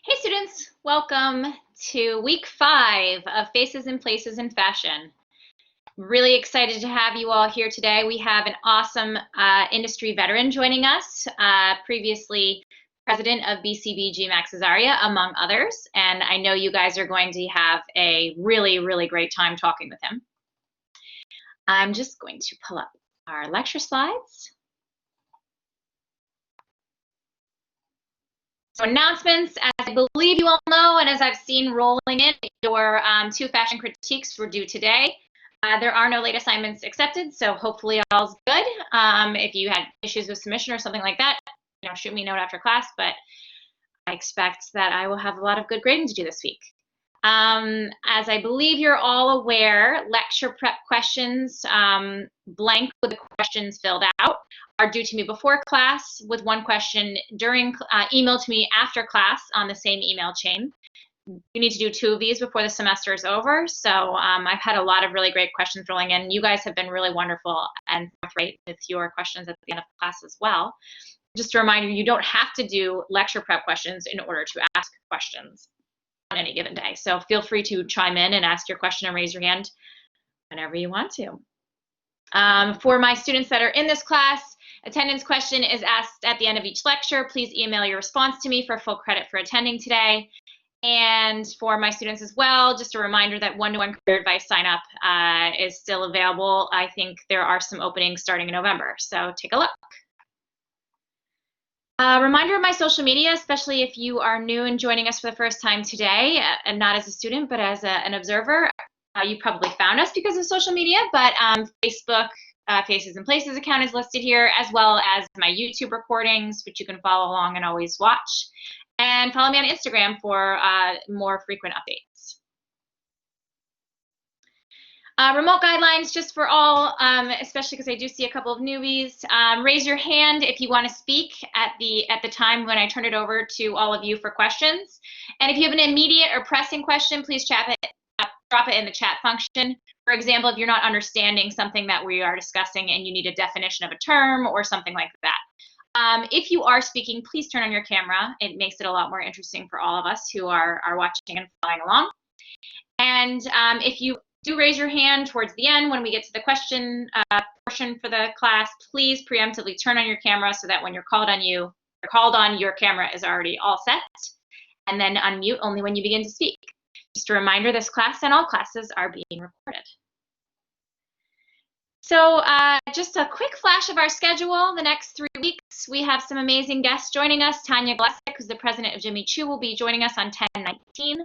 Hey students, welcome to week 5 of Faces and Places in Fashion. Really excited to have you all here today. We have an awesome industry veteran joining us, previously president of BCBG Max Azaria, among others, and I know you guys are going to have a really great time talking with him. I'm just going to pull up our lecture slides. So announcements, as I believe you all know, and as I've seen rolling in, your 2 fashion critiques were due today. There are no late assignments accepted, so hopefully all's good. If you had issues with submission or something like that, shoot me a note after class, but I expect that I will have a lot of good grading to do this week. As I believe you're all aware, lecture prep questions, blank with the questions filled out, are due to me before class, with one question during email to me after class on the same email chain. You need to do 2 of these before the semester is over. So I've had a lot of really great questions rolling in. You guys have been really wonderful and forthright with your questions at the end of class as well. Just a reminder, you don't have to do lecture prep questions in order to ask questions on any given day. So feel free to chime in and ask your question and raise your hand whenever you want to. For my students that are in this class, attendance question is asked at the end of each lecture. Please email your response to me for full credit for attending today. And for my students as well, just a reminder that one-to-one career advice sign up is still available. I think there are some openings starting in November, so take a look. Reminder of my social media, especially if you are new and joining us for the first time today, and not as a student, but as an observer. You probably found us because of social media, but Facebook Faces and Places account is listed here, as well as my YouTube recordings, which you can follow along and always watch. And follow me on Instagram for more frequent updates. Remote guidelines just for all, especially because I do see a couple of newbies. Raise your hand if you want to speak at the time when I turn it over to all of you for questions. And if you have an immediate or pressing question, please drop it in the chat function. For example, if you're not understanding something that we are discussing and you need a definition of a term or something like that. If you are speaking, please turn on your camera. It makes it a lot more interesting for all of us who are watching and following along. And if you do raise your hand towards the end when we get to the question portion for the class, please preemptively turn on your camera so that when you're called on, your camera is already all set, and then unmute only when you begin to speak. Just a reminder, this class and all classes are being recorded. So just a quick flash of our schedule. The next 3 weeks, we have some amazing guests joining us. Tanya Glesick, who's the president of Jimmy Choo, will be joining us on 10/19.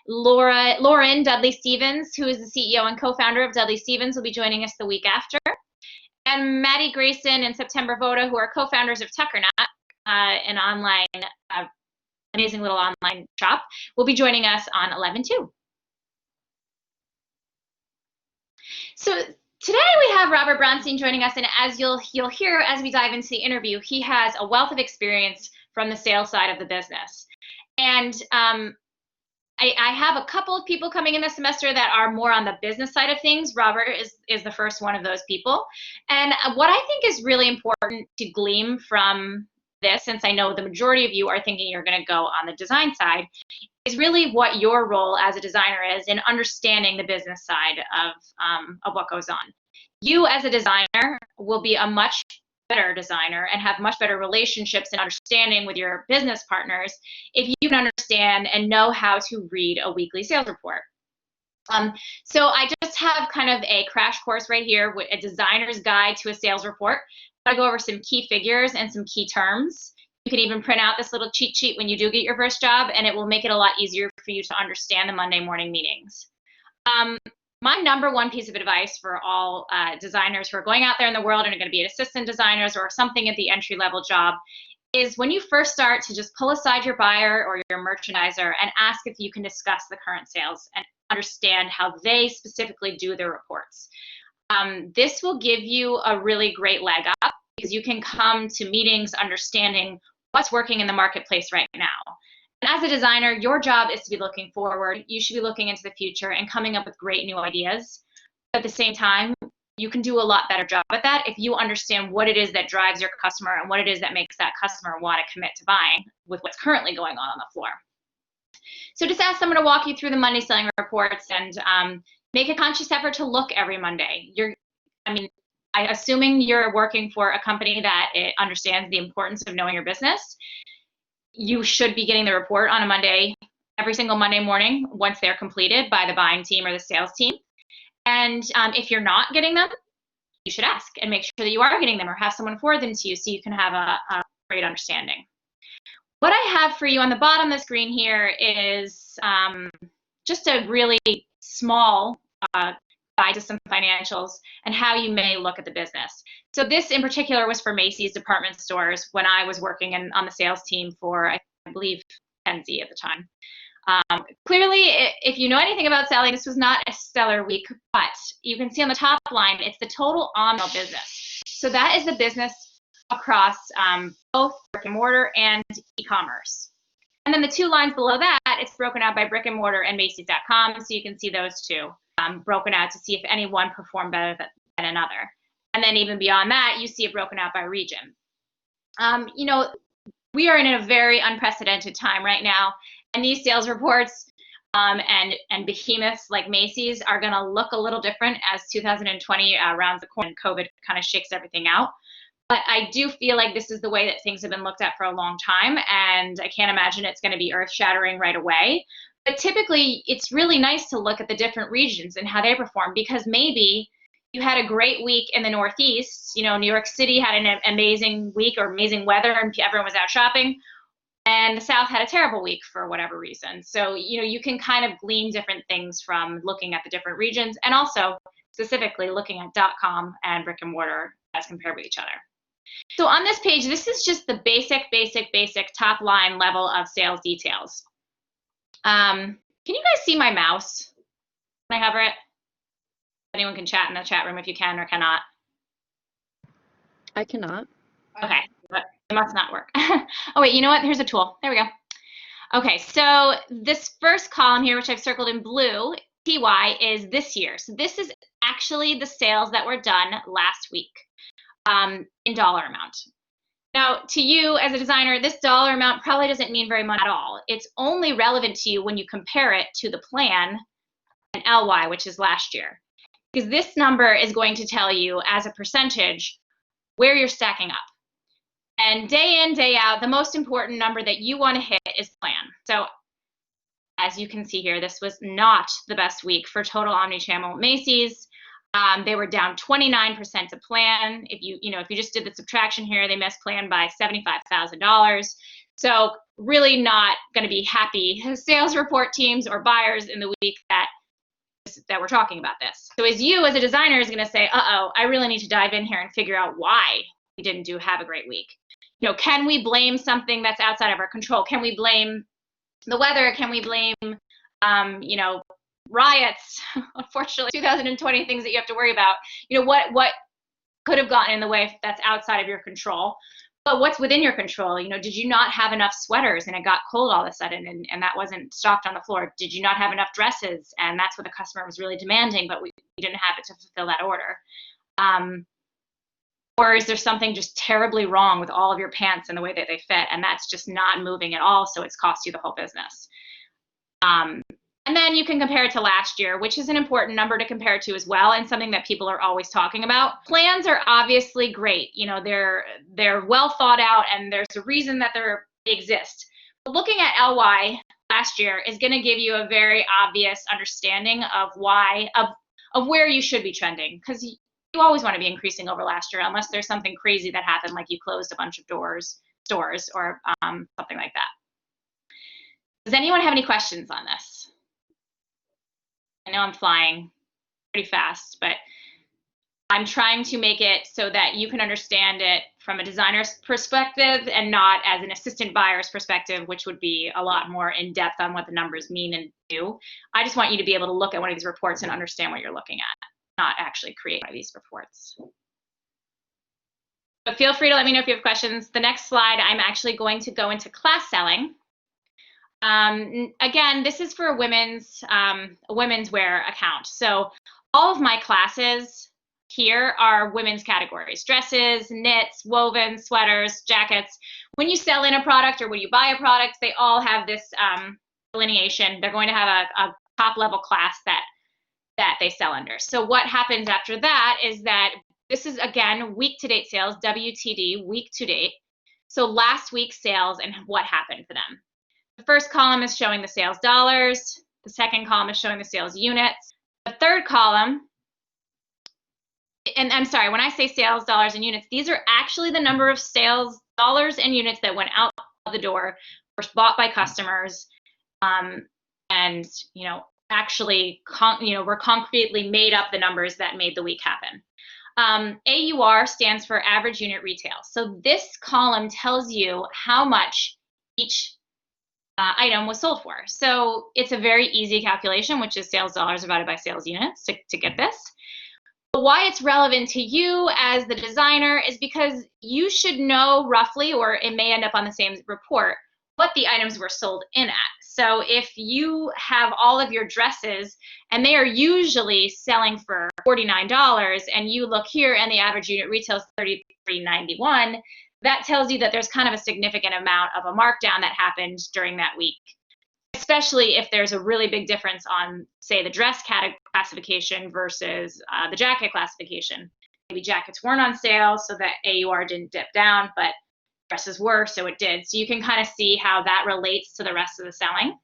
Lauren Dudley-Stevens, who is the CEO and co-founder of Dudley-Stevens, will be joining us the week after. And Maddie Grayson and September Voda, who are co-founders of Tuckernut, an online, amazing little online shop, will be joining us on 11/2. So today we have Robert Bronstein joining us, and as you'll hear as we dive into the interview, he has a wealth of experience from the sales side of the business. And I have a couple of people coming in this semester that are more on the business side of things. Robert is the first one of those people. And what I think is really important to glean from this, since I know the majority of you are thinking you're going to go on the design side, is really what your role as a designer is in understanding the business side of what goes on. You as a designer will be a much better designer and have much better relationships and understanding with your business partners if you can understand and know how to read a weekly sales report. So I just have kind of a crash course right here with a designer's guide to a sales report. I'll go over some key figures and some key terms. You can even print out this little cheat sheet when you do get your first job, and it will make it a lot easier for you to understand the Monday morning meetings. My #1 piece of advice for all designers who are going out there in the world and are going to be assistant designers or something at the entry-level job is when you first start to just pull aside your buyer or your merchandiser and ask if you can discuss the current sales and understand how they specifically do their reports. This will give you a really great leg up because you can come to meetings understanding what's working in the marketplace right now. And as a designer, your job is to be looking forward. You should be looking into the future and coming up with great new ideas. At the same time, you can do a lot better job at that if you understand what it is that drives your customer and what it is that makes that customer want to commit to buying with what's currently going on the floor. So just ask someone to walk you through the Monday selling reports, and make a conscious effort to look every Monday. Assuming you're working for a company that it understands the importance of knowing your business, you should be getting the report on a Monday, every single Monday morning, once they're completed by the buying team or the sales team. And if you're not getting them, you should ask and make sure that you are getting them, or have someone forward them to you so you can have a great understanding. What I have for you on the bottom of the screen here is just a really small guide to some financials and how you may look at the business. So this in particular was for Macy's department stores when I was working on the sales team for, I believe, Kenzie at the time. Clearly, if you know anything about selling, this was not a stellar week, but you can see on the top line, it's the total omnichannel business. So that is the business across both brick and mortar and e-commerce. And then the two lines below that, it's broken out by brick and mortar and Macy's.com, so you can see those two broken out to see if any one performed better than another. And then even beyond that, you see it broken out by region. We are in a very unprecedented time right now, and these sales reports and behemoths like Macy's are going to look a little different as 2020 rounds the corner and COVID kind of shakes everything out. But I do feel like this is the way that things have been looked at for a long time, and I can't imagine it's going to be earth-shattering right away. But typically, it's really nice to look at the different regions and how they perform, because maybe you had a great week in the Northeast. New York City had an amazing week or amazing weather and everyone was out shopping, and the South had a terrible week for whatever reason. So, you can kind of glean different things from looking at the different regions, and also specifically looking at .com and brick and mortar as compared with each other. So on this page, this is just the basic top line level of sales details. Can you guys see my mouse? Can I hover it? Anyone can chat in the chat room if you can or cannot. I cannot. Okay, but it must not work. Oh wait, you know what? Here's a tool. There we go. Okay, so this first column here, which I've circled in blue, TY, is this year. So this is actually the sales that were done last week in dollar amount. Now, to you as a designer, this dollar amount probably doesn't mean very much at all. It's only relevant to you when you compare it to the plan and LY, which is last year. Because this number is going to tell you as a percentage where you're stacking up. And day in, day out, the most important number that you want to hit is plan. So as you can see here, this was not the best week for total omnichannel Macy's. They were down 29% to plan. If you just did the subtraction here, they missed plan by $75,000. So really not going to be happy sales report teams or buyers in the week that we're talking about this. So as a designer is going to say, uh-oh, I really need to dive in here and figure out why we didn't have a great week. Can we blame something that's outside of our control? Can we blame the weather? Can we blame, riots? Unfortunately, 2020 things that you have to worry about. What could have gotten in the way that's outside of your control? But what's within your control? Did you not have enough sweaters and it got cold all of a sudden and that wasn't stocked on the floor? Did you not have enough dresses and that's what the customer was really demanding, but we didn't have it to fulfill that order? Or is there something just terribly wrong with all of your pants and the way that they fit, and that's just not moving at all, so it's cost you the whole business? And then you can compare it to last year, which is an important number to compare to as well, and something that people are always talking about. Plans are obviously great. They're well thought out, and there's a reason that they exist. But looking at LY last year is going to give you a very obvious understanding of where you should be trending, because you always want to be increasing over last year, unless there's something crazy that happened, like you closed a bunch of stores, or something like that. Does anyone have any questions on this? I know I'm flying pretty fast, but I'm trying to make it so that you can understand it from a designer's perspective and not as an assistant buyer's perspective, which would be a lot more in depth on what the numbers mean and do. I just want you to be able to look at one of these reports and understand what you're looking at, not actually create one of these reports. But feel free to let me know if you have questions. The next slide, I'm actually going to go into class selling. Again, this is for a women's wear account. So all of my classes here are women's categories: dresses, knits, woven, sweaters, jackets. When you sell in a product or when you buy a product, they all have this delineation. They're going to have a top level class that they sell under. So what happens after that is that this is, again, week to date sales, WTD, week to date. So last week's sales and what happened for them. The first column is showing the sales dollars. The second column is showing the sales units. The third column, and I'm sorry, when I say sales dollars and units, these are actually the number of sales dollars and units that went out of the door, were bought by customers, and actually were concretely made up the numbers that made the week happen. AUR stands for average unit retail. So this column tells you how much each item was sold for. So it's a very easy calculation, which is sales dollars divided by sales units to get this. But why it's relevant to you as the designer is because you should know roughly, or it may end up on the same report, what the items were sold in at. So if you have all of your dresses and they are usually selling for $49 and you look here and the average unit retail is $33.91, that tells you that there's kind of a significant amount of a markdown that happened during that week, especially if there's a really big difference on, say, the dress classification versus the jacket classification. Maybe jackets weren't on sale, so that AUR didn't dip down, but dresses were, so it did. So you can kind of see how that relates to the rest of the selling.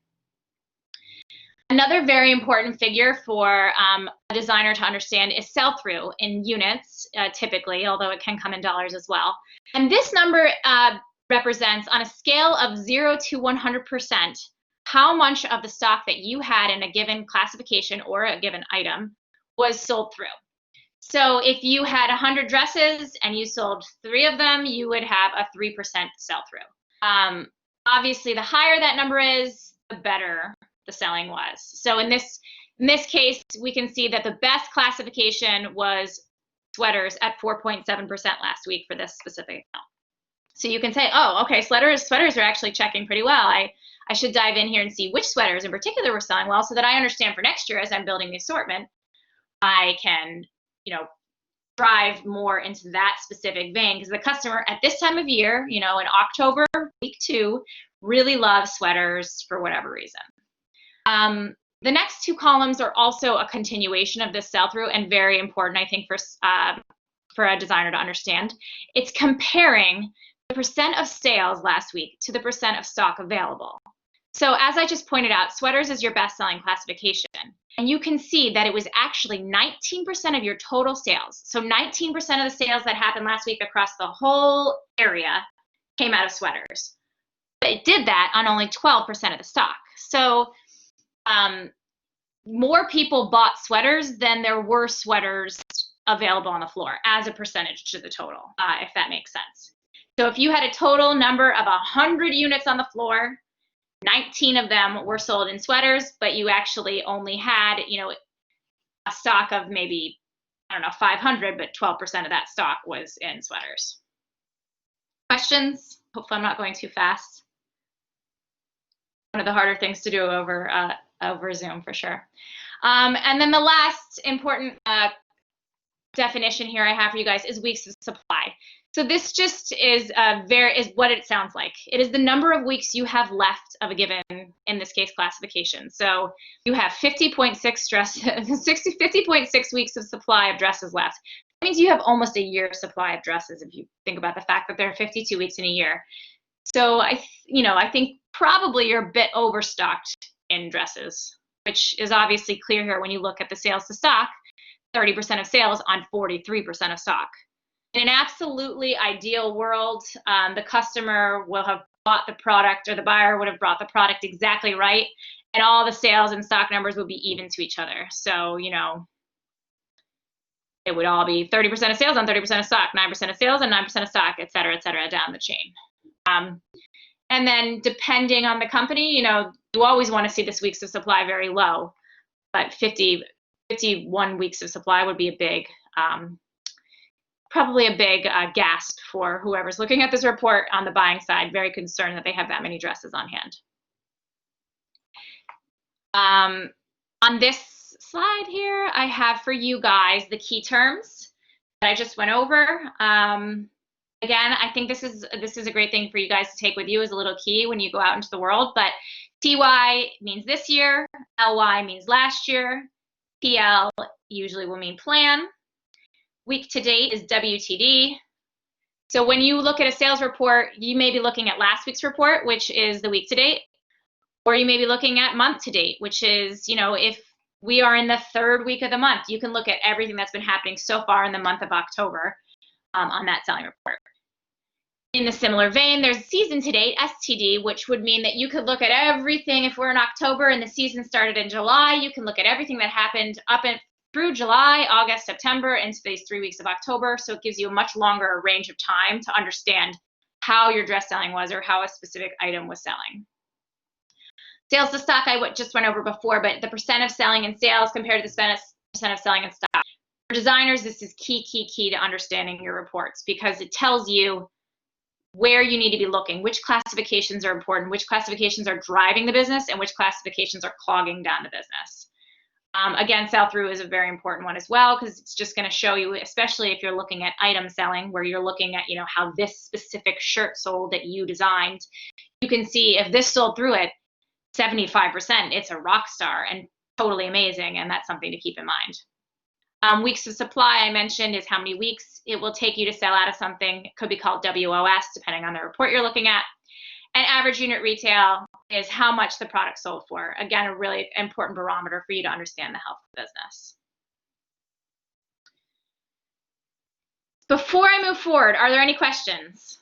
Another very important figure for a designer to understand is sell-through in units, typically, although it can come in dollars as well. And this number represents, on a scale of 0 to 100%, how much of the stock that you had in a given classification or a given item was sold through. So if you had 100 dresses and you sold 3 of them, you would have a 3% sell-through. Obviously, the higher that number is, the better the selling was. So in this case, we can see that the best classification was sweaters at 4.7% last week for this specific account. So you can say, oh, okay, sweaters are actually checking pretty well. I should dive in here and see which sweaters in particular were selling well so that I understand for next year as I'm building the assortment, I can, drive more into that specific vein, because the customer at this time of year, in October, week 2, really loves sweaters for whatever reason. The next 2 columns are also a continuation of this sell-through and very important, I think, for a designer to understand. It's comparing the percent of sales last week to the percent of stock available. So as I just pointed out, sweaters is your best-selling classification. And you can see that it was actually 19% of your total sales. So 19% of the sales that happened last week across the whole area came out of sweaters. But it did that on only 12% of the stock. So more people bought sweaters than there were sweaters available on the floor as a percentage to the total, if that makes sense. So if you had a total number of 100 units on the floor, 19 of them were sold in sweaters, but you actually only had, a stock of maybe, 500, but 12% of that stock was in sweaters. Questions? Hopefully I'm not going too fast. One of the harder things to do over Zoom for sure. And then the last important definition here I have for you guys is weeks of supply. So this just is what it sounds like. It is the number of weeks you have left of a given, in this case, classification. So you have 50.6 weeks of supply of dresses left. That means you have almost a year's supply of dresses if you think about the fact that there are 52 weeks in a year. So I think probably you're a bit overstocked in dresses, which is obviously clear here when you look at the sales to stock, 30% of sales on 43% of stock. In an absolutely ideal world, the customer will have bought the product, or the buyer would have bought the product exactly right, and all the sales and stock numbers would be even to each other. So, it would all be 30% of sales on 30% of stock, 9% of sales and 9% of stock, et cetera, down the chain. And then depending on the company, you always want to see this weeks of supply very low, but 51 weeks of supply would be a big, probably a big gasp for whoever's looking at this report on the buying side, very concerned that they have that many dresses on hand. On this slide here, I have for you guys the key terms that I just went over. Again, I think this is a great thing for you guys to take with you as a little key when you go out into the world. But TY means this year, LY means last year, PL usually will mean plan. Week to date is WTD. So when you look at a sales report, you may be looking at last week's report, which is the week to date, or you may be looking at month to date, which is, if we are in the 3rd week of the month, you can look at everything that's been happening so far in the month of October on that selling report. In a similar vein, there's season to date, STD, which would mean that you could look at everything. If we're in October and the season started in July, you can look at everything that happened up and through July, August, September, into these 3 weeks of October. So it gives you a much longer range of time to understand how your dress selling was or how a specific item was selling. Sales to stock, I just went over before, but the percent of selling in sales compared to the percent of selling in stock. For designers, this is key to understanding your reports, because it tells you where you need to be looking, which classifications are important, which classifications are driving the business, and which classifications are clogging down the business. Again, sell-through is a very important one as well, because it's just going to show you, especially if you're looking at item selling, where you're looking at, how this specific shirt sold that you designed. You can see if this sold through at 75%, it's a rock star and totally amazing, and that's something to keep in mind. Weeks of supply, I mentioned, is how many weeks it will take you to sell out of something. It could be called WOS, depending on the report you're looking at. And average unit retail is how much the product sold for. Again, a really important barometer for you to understand the health of the business. Before I move forward, are there any questions?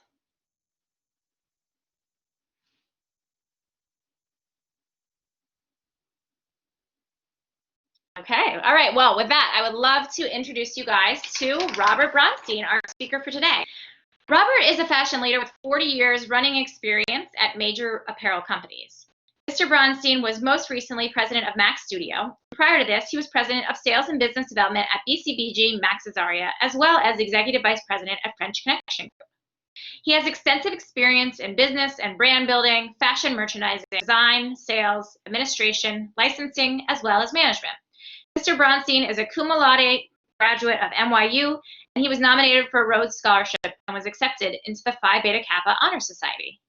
Okay, all right. Well, with that, I would love to introduce you guys to Robert Bronstein, our speaker for today. Robert is a fashion leader with 40 years running experience at major apparel companies. Mr. Bronstein was most recently president of Max Studio. Prior to this, he was president of sales and business development at BCBG Max Azaria, as well as executive vice president at French Connection Group. He has extensive experience in business and brand building, fashion merchandising, design, sales, administration, licensing, as well as management. Mr. Bronstein is a cum laude graduate of NYU, and he was nominated for a Rhodes Scholarship and was accepted into the Phi Beta Kappa Honor Society.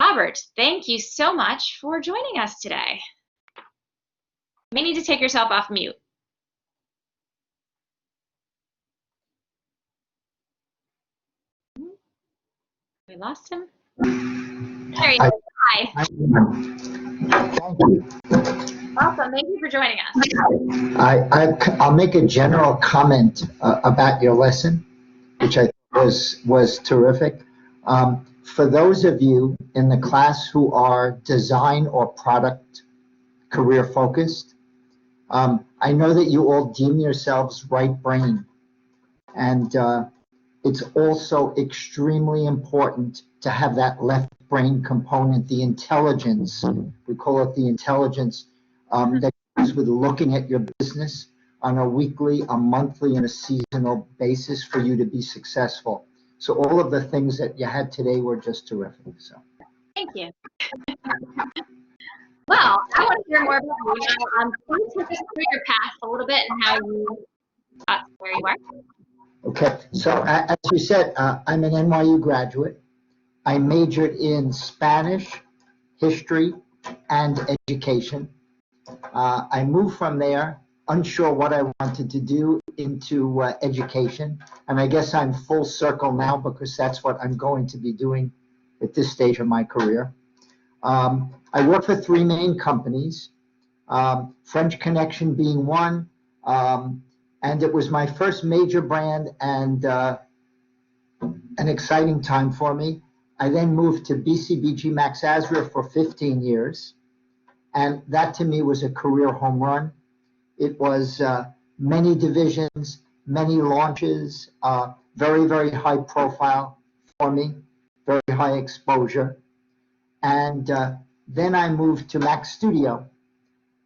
Robert, thank you so much for joining us today. You may need to take yourself off mute. We lost him? There he is. Hi. Thank you. Awesome. Thank you for joining us. I'll make a general comment about your lesson, which I thought was terrific. For those of you in the class who are design or product career focused, I know that you all deem yourselves right brain, and it's also extremely important to have that left brain component, the intelligence. We call it the intelligence that comes with looking at your business on a weekly, a monthly, and a seasonal basis for you to be successful. So all of the things that you had today were just terrific. So thank you. Well, I want to hear more about you. Please take us through your past a little bit and how you got to where you are. Okay, so as you said, I'm an NYU graduate. I majored in Spanish, history, and education. I moved from there, unsure what I wanted to do, into education. And I guess I'm full circle now because that's what I'm going to be doing at this stage of my career. I work for 3 main companies, French Connection being one, and it was my first major brand and an exciting time for me. I then moved to BCBG Max Azaria for 15 years. And that to me was a career home run. It was many divisions, many launches, very, very high profile for me, very high exposure. And then I moved to Max Studio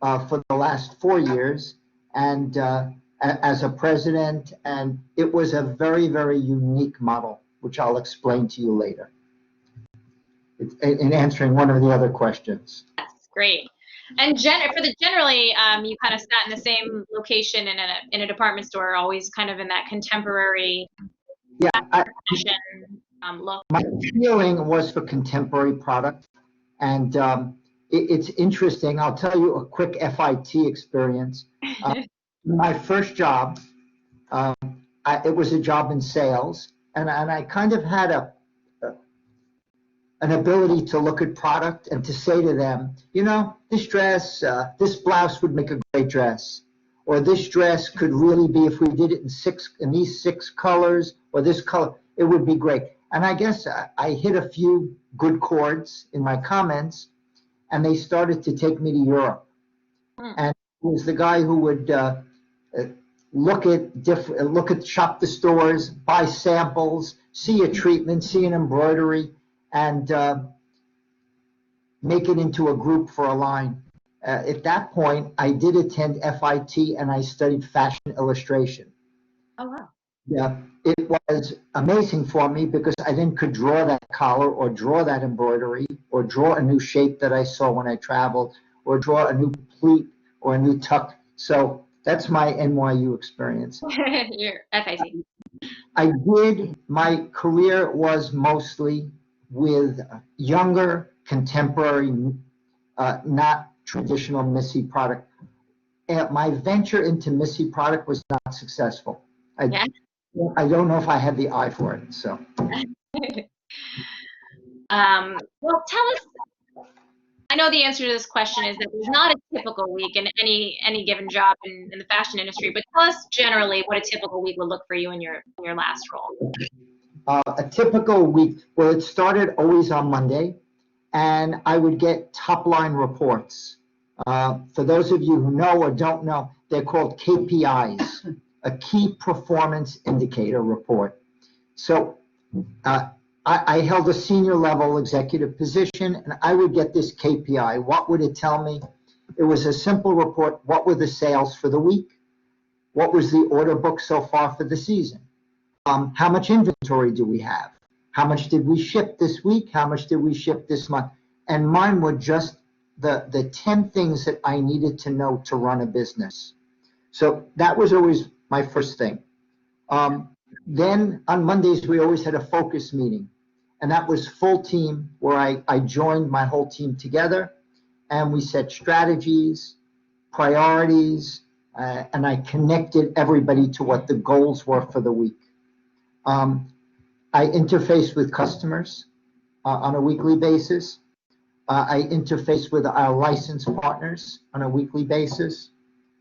for the last 4 years and as a president. And it was a very, very unique model, which I'll explain to you later in answering one of the other questions. That's great. And generally, you kind of sat in the same location in a department store, always kind of in that contemporary Yeah, fashion look? my feeling was for contemporary product, and it's interesting. I'll tell you a quick FIT experience. My first job, um, it was a job in sales, and I kind of had an ability to look at product and to say to them, you know, this dress, this blouse would make a great dress, or this dress could really be, if we did it in these six colors, or this color, it would be great. And I guess I hit a few good chords in my comments, and they started to take me to Europe. And it was the guy who would shop the stores, buy samples, see a treatment, see an embroidery, and make it into a group for a line. At that point, I did attend FIT and I studied fashion illustration. Oh, wow. Yeah, it was amazing for me because I then could draw that collar or draw that embroidery or draw a new shape that I saw when I traveled or draw a new pleat or a new tuck. So that's my NYU experience. Your FIT. My career was mostly with younger, contemporary, not traditional Missy product. My venture into Missy product was not successful. Yeah. I don't know if I had the eye for it. So, Well, tell us. I know the answer to this question is that there's not a typical week in any given job in the fashion industry, but tell us generally what a typical week would look for you in your last role. a typical week, well, it started always on Monday, and I would get top line reports. For those of you who know or don't know, they're called KPIs, a key performance indicator report. So I held a senior level executive position, and I would get this KPI. What would it tell me? It was a simple report. What were the sales for the week? What was the order book so far for the season? How much inventory do we have? How much did we ship this week? How much did we ship this month? And mine were just the 10 things that I needed to know to run a business. So that was always my first thing. Then on Mondays, we always had a focus meeting. And that was full team where I joined my whole team together and we set strategies, priorities, and I connected everybody to what the goals were for the week. I interface with customers on a weekly basis. I interface with our licensed partners on a weekly basis.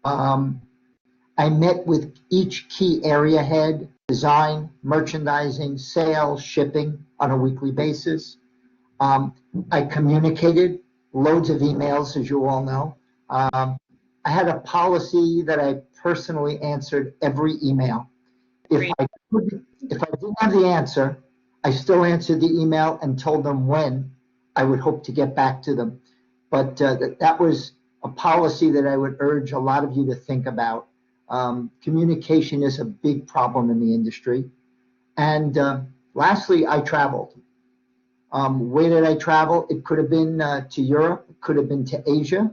I met with each key area head, design, merchandising, sales, shipping on a weekly basis. I communicated loads of emails, as you all know. I had a policy that I personally answered every email. If I didn't have the answer, I still answered the email and told them when I would hope to get back to them. But that was a policy that I would urge a lot of you to think about. Communication is a big problem in the industry. And lastly, I traveled. Where did I travel? It could have been to Europe, it could have been to Asia,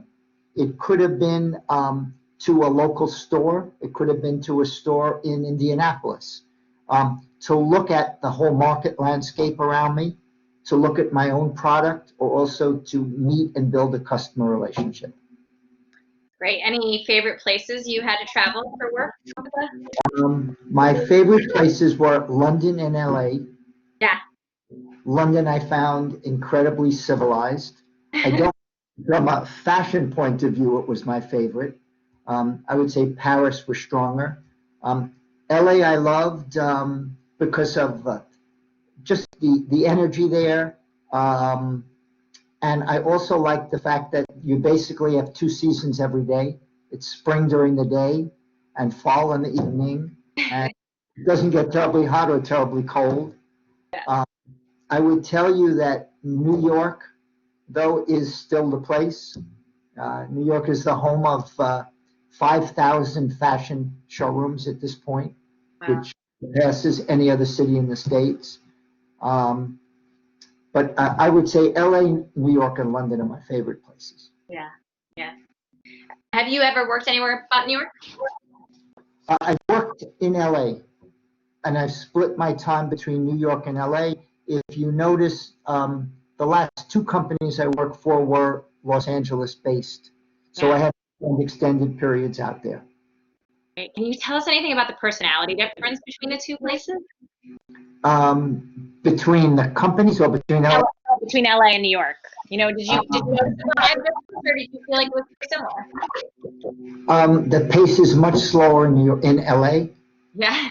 it could have been to a local store, it could have been to a store in Indianapolis, to look at the whole market landscape around me, to look at my own product, or also to meet and build a customer relationship. Great. Any favorite places you had to travel for work? My favorite places were London and LA. Yeah. London I found incredibly civilized. I don't, from a fashion point of view, it was my favorite. I would say Paris was stronger. LA I loved because of just the energy there. And I also like the fact that you basically have two seasons every day. It's spring during the day and fall in the evening. And it doesn't get terribly hot or terribly cold. I would tell you that New York, though, is still the place. New York is the home of 5,000 fashion showrooms at this point, wow, which passes any other city in the States. But I would say LA, New York, and London are my favorite places. Yeah, yeah. Have you ever worked anywhere but New York? I worked in LA. and I've split my time between New York and LA. If you notice, the last two companies I worked for were Los Angeles based. So Yeah. I had to spend extended periods out there. Great. Can you tell us anything about the personality difference between the two places? Between the companies or between LA? Between LA and New York. You know, did you notice the vibe difference, or did you feel like it was similar? The pace is much slower in LA. Yeah.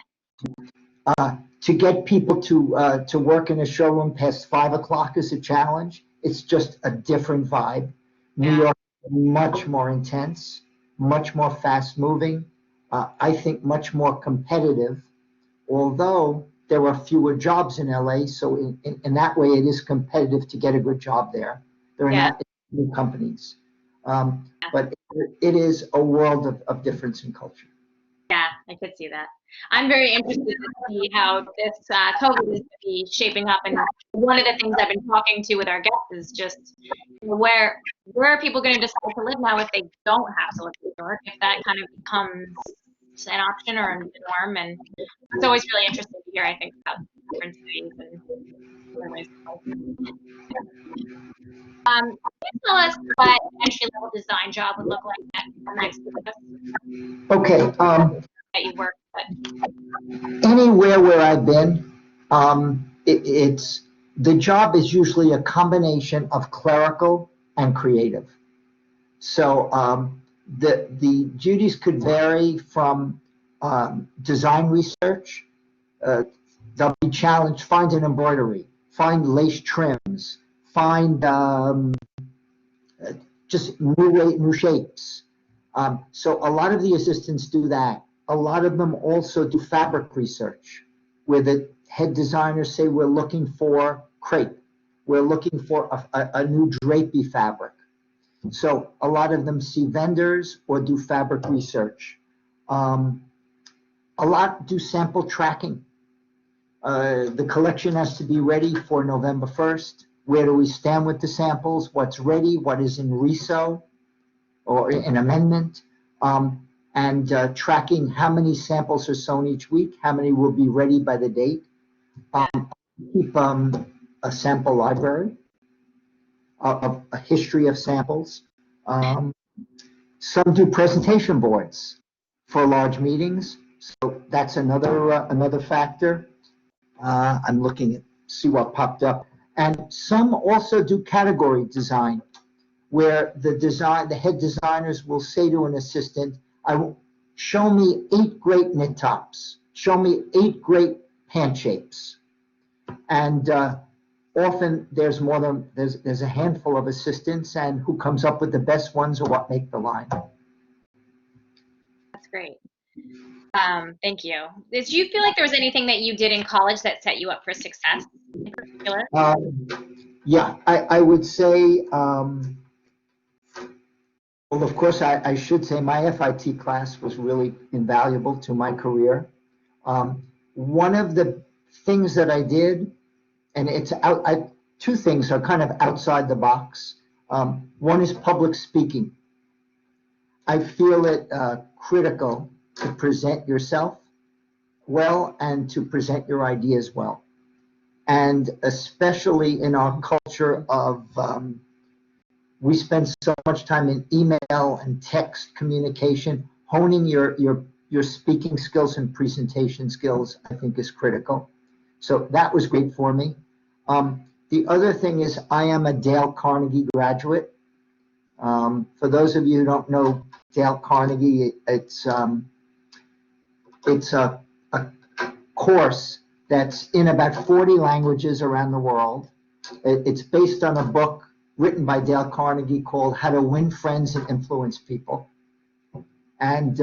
To get people to work in a showroom past 5 o'clock is a challenge. It's just a different vibe. New York is much more intense, much more fast moving. I think much more competitive, although there are fewer jobs in LA. So in that way, it is competitive to get a good job there. There are not new companies. But it is a world of difference in culture. Yeah, I could see that. I'm very interested to see how this COVID is going to be shaping up. And one of the things I've been talking to with our guests is just where are people going to decide to live now if they don't have to live in New York, if that kind of becomes an option or a norm. And it's always really interesting to hear, I think, about different cities and different ways of life. Can you tell us what an entry-level design job would look like at next campus Okay. that you work with? Anywhere where I've been, it's the job is usually a combination of clerical and creative. So the duties could vary from design research. They'll be challenged. Find an embroidery, find lace trims, find just new shapes. So a lot of the assistants do that. A lot of them also do fabric research, where the head designers say, we're looking for crepe. We're looking for a new drapey fabric. So a lot of them see vendors or do fabric research. A lot do sample tracking. The collection has to be ready for November 1st. Where do we stand with the samples? What's ready? What is in reso or an amendment? And tracking how many samples are sewn each week, how many will be ready by the date. Keep a sample library of a history of samples. Some do presentation boards for large meetings, so that's another factor. I'm looking at see what popped up, and some also do category design, where the head designers will say to an assistant, show me 8 great knit tops, show me 8 great pant shapes. And often there's a handful of assistants, and who comes up with the best ones are what make the line. That's great. Thank you. Did you feel like there was anything that you did in college that set you up for success in particular? Yeah, I would say, well, of course, I should say my FIT class was really invaluable to my career. One of the things that I did, and two things are kind of outside the box. One is public speaking. I feel it critical to present yourself well and to present your ideas well. And especially in our culture of, we spend so much time in email and text communication, honing your speaking skills and presentation skills, I think is critical. So that was great for me. The other thing is I am a Dale Carnegie graduate. For those of you who don't know Dale Carnegie, it's a course that's in about 40 languages around the world. It's based on a book written by Dale Carnegie called How to Win Friends and Influence People. And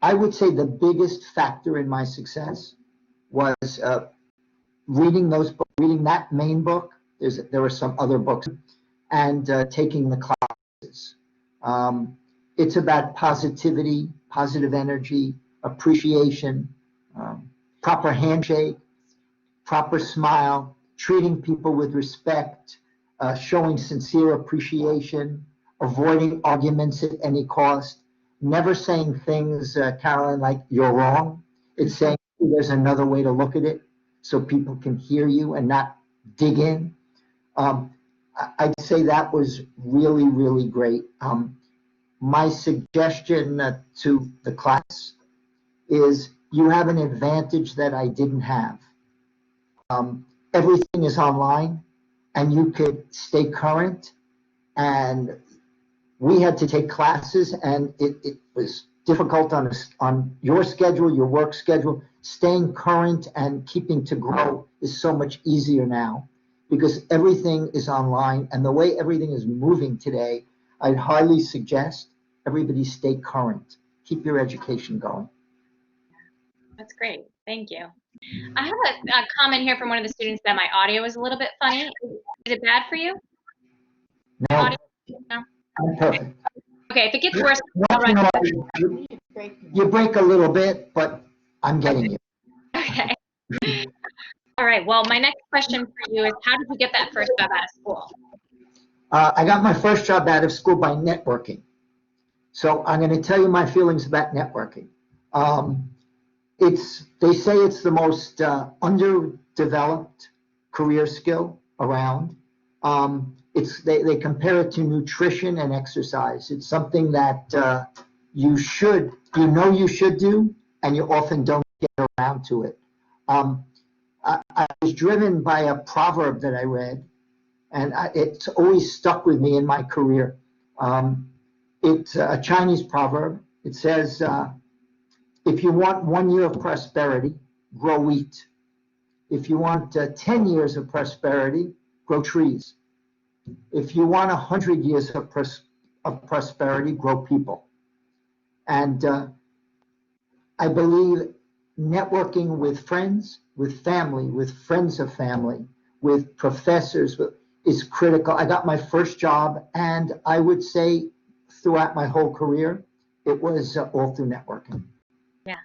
I would say the biggest factor in my success was reading that main book. There are some other books, and taking the classes. It's about positivity, positive energy, appreciation, proper handshake, proper smile, treating people with respect, showing sincere appreciation, avoiding arguments at any cost, never saying things, Carolyn, like you're wrong. It's saying there's another way to look at it so people can hear you and not dig in. I'd say that was really, really great. My suggestion to the class is you have an advantage that I didn't have. Everything is online and you could stay current, and we had to take classes, and it was difficult on your schedule, your work schedule. Staying current and keeping to grow is so much easier now because everything is online, and the way everything is moving today, I'd highly suggest everybody stay current. Keep your education going. That's great. Thank you. I have a comment here from one of the students that my audio is a little bit funny. Is it bad for you? No, Audio? No? I'm perfect. Okay, if it gets worse, I'll You run. know, you break a little bit, but I'm getting you. Okay. All right. Well, my next question for you is, how did you get that first job out of school? I got my first job out of school by networking. So I'm going to tell you my feelings about networking. They say it's the most underdeveloped career skill around. They compare it to nutrition and exercise. It's something that you should do, and you often don't get around to it. I was driven by a proverb that I read, and it's always stuck with me in my career. It's a Chinese proverb. It says, if you want 1 year of prosperity, grow wheat. If you want 10 years of prosperity, grow trees. If you want 100 years of prosperity, grow people. And I believe networking with friends, with family, with friends of family, with professors is critical. I got my first job, and I would say throughout my whole career, it was all through networking. Yeah.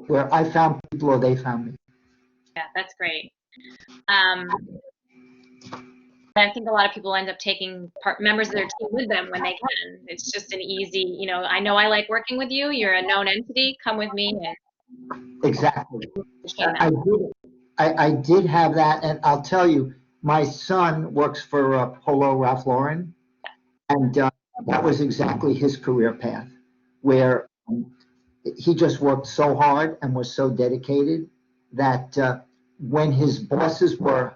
Where I found people or they found me. Yeah, that's great. I think a lot of people end up taking members of their team with them when they can. It's just an easy, I know I like working with you. You're a known entity. Come with me. Exactly. I did have that, and I'll tell you, my son works for Polo Ralph Lauren, and that was exactly his career path, where he just worked so hard and was so dedicated that when his bosses were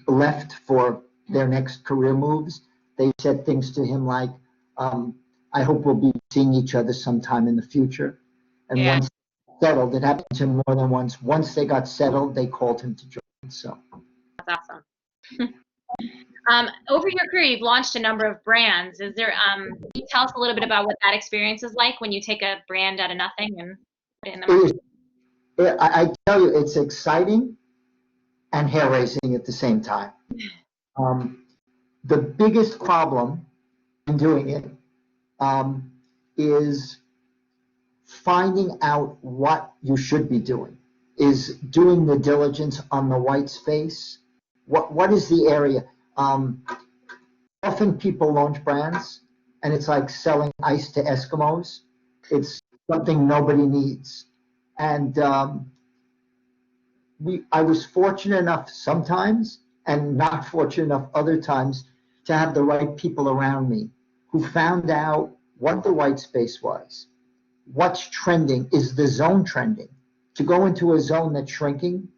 left for their next career moves, they said things to him like, I hope we'll be seeing each other sometime in the future. And once settled, it happened to him more than once. Once they got settled, they called him to join. So that's awesome. Over your career, you've launched a number of brands. Can you tell us a little bit about what that experience is like when you take a brand out of nothing and put it in the market? I tell you, it's exciting and hair-raising at the same time. The biggest problem in doing it is finding out what you should be doing, is doing the diligence on the white space. What is the area? Often people launch brands, and it's like selling ice to Eskimos. It's something nobody needs. And I was fortunate enough sometimes, and not fortunate enough other times, to have the right people around me who found out what the white space was, what's trending, is the zone trending. To go into a zone that's shrinking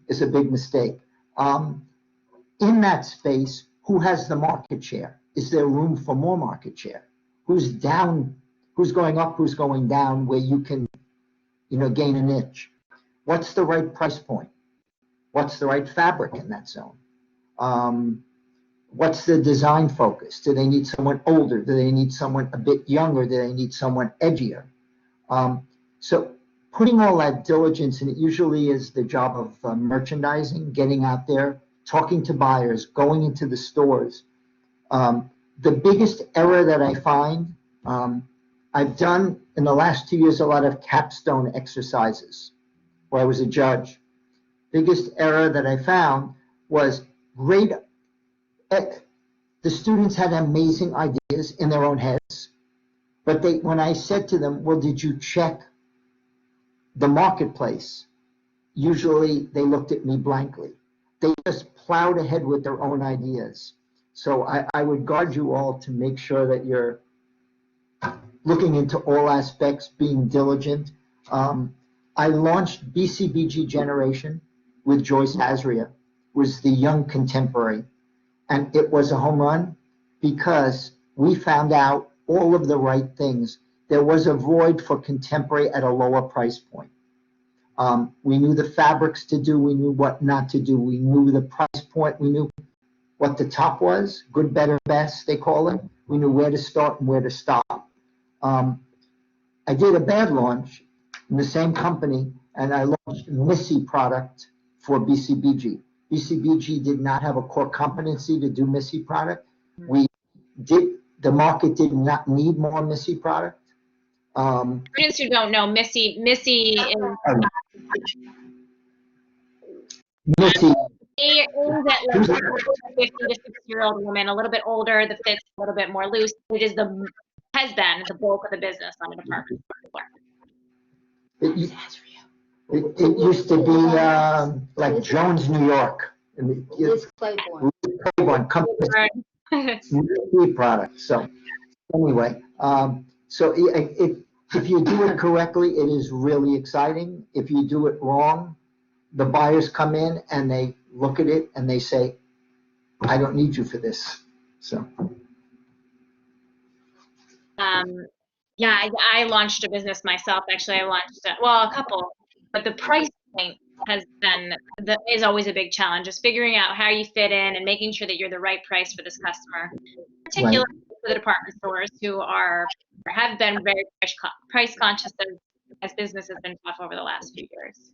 is a big mistake. In that space, who has the market share? Is there room for more market share? Who's down? Who's going up? Who's going down? Where you can, gain a niche. What's the right price point? What's the right fabric in that zone? What's the design focus? Do they need someone older? Do they need someone a bit younger? Do they need someone edgier? So putting all that diligence, and it usually is the job of merchandising, getting out there, talking to buyers, going into the stores. The biggest error that I find, I've done in the last 2 years a lot of capstone exercises where I was a judge. Biggest error that I found was the students had amazing ideas in their own heads, but when I said to them, well, did you check the marketplace, usually they looked at me blankly. They just plowed ahead with their own ideas. So I would guard you all to make sure that you're looking into all aspects, being diligent. I launched BCBG Generation with Joyce Azria, was the young contemporary. And it was a home run because we found out all of the right things. There was a void for contemporary at a lower price point. We knew the fabrics to do, we knew what not to do, we knew the price point, we knew what the top was, good, better, best, they call it. We knew where to start and where to stop. I did a bad launch in the same company, and I launched Missy product for BCBG. BCBG did not have a core competency to do Missy product. The market did not need more Missy product. For students who don't know, Missy is Missy. aimed at like 50 to 60-year-old women, a little bit older, the fit's a little bit more loose. It is has been the bulk of the business on the department store. It used to be like Jones, New York. Liz Claiborne. Claiborne company product. So anyway, if you do it correctly, it is really exciting. If you do it wrong, the buyers come in and they look at it and they say, I don't need you for this. So. Yeah, I launched a business myself. Actually, I launched, a couple, but the price point is always a big challenge, just figuring out how you fit in and making sure that you're the right price for this customer, particularly for the department stores who have been very price conscious as business has been tough over the last few years.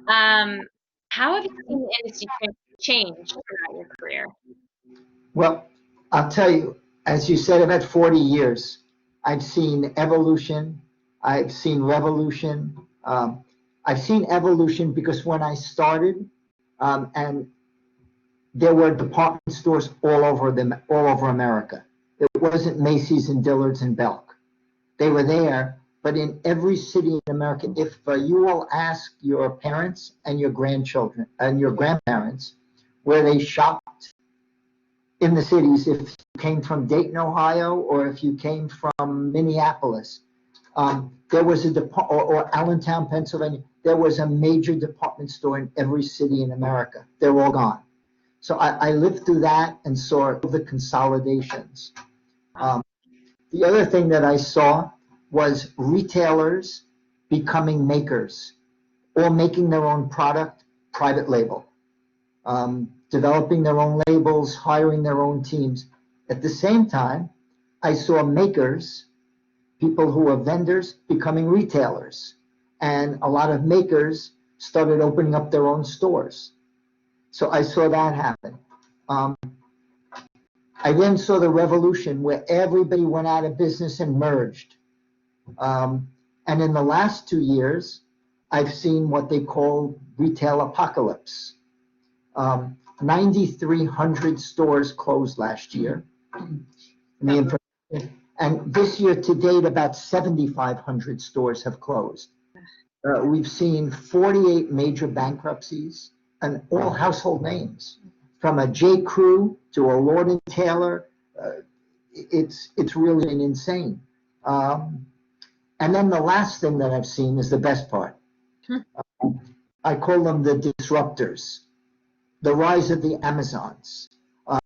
How have you seen the industry change throughout your career? Well, I'll tell you, as you said, I've had 40 years. I've seen evolution. I've seen revolution. I've seen evolution because when I started, and there were department stores all over America. It wasn't Macy's and Dillard's and Belk. They were there, but in every city in America, if you will ask your parents and your grandchildren and your grandparents where they shopped in the cities, if you came from Dayton, Ohio, or if you came from Minneapolis, there was or Allentown, Pennsylvania, there was a major department store in every city in America. They're all gone. So I lived through that and saw the consolidations. The other thing that I saw was retailers becoming makers, or making their own product, private label, developing their own labels, hiring their own teams. At the same time, I saw makers, people who are vendors, becoming retailers. And a lot of makers started opening up their own stores. So I saw that happen. I then saw the revolution where everybody went out of business and merged. And in the last 2 years, I've seen what they call retail apocalypse. 9,300 stores closed last year. And this year to date, about 7,500 stores have closed. We've seen 48 major bankruptcies, and all household names, from a J. Crew to a Lord & Taylor. It's really insane. And then the last thing that I've seen is the best part. I call them the disruptors. The rise of the Amazons,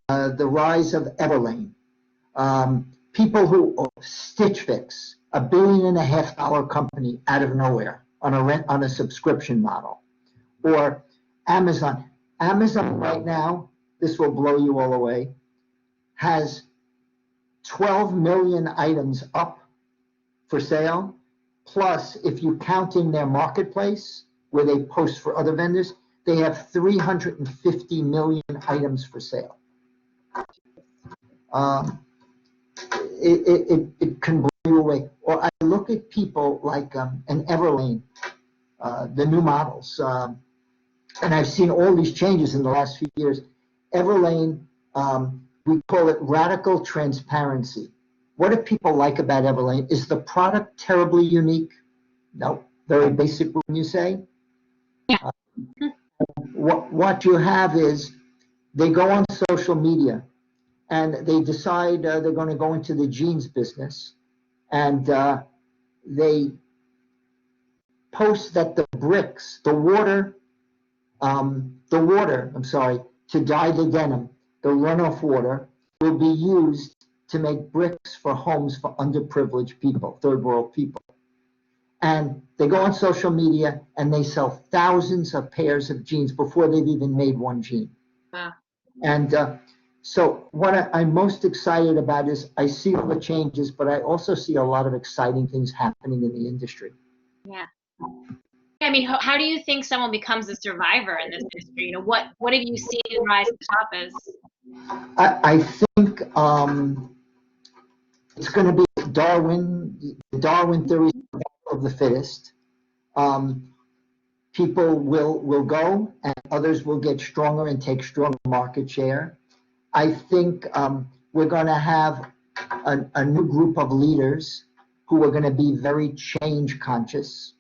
the rise of Everlane, people who Stitch Fix, $1.5 billion company out of nowhere on a subscription model, or Amazon. Amazon right now, this will blow you all away, has 12 million items up for sale. Plus, if you count in their marketplace where they post for other vendors, they have 350 million items for sale. It can blow you away. Or I look at people like an Everlane, the new models, and I've seen all these changes in the last few years. Everlane, we call it radical transparency. what do people like about Everlane? Is the product terribly unique? No, very basic, wouldn't you say? Yeah. What you have is they go on social media and they decide they're going to go into the jeans business, and they post that the bricks, I'm sorry, to dye the denim, the runoff water will be used to make bricks for homes for underprivileged people, third world people. And they go on social media and they sell thousands of pairs of jeans before they've even made one jean. Wow. And so what I'm most excited about is I see all the changes, but I also see a lot of exciting things happening in the industry. Yeah. I mean, how do you think someone becomes a survivor in this industry? What have you seen rise to the top as? I think it's going to be the Darwin theory of the fittest. People will go and others will get stronger and take stronger market share. I think we're going to have a new group of leaders who are going to be very change conscious.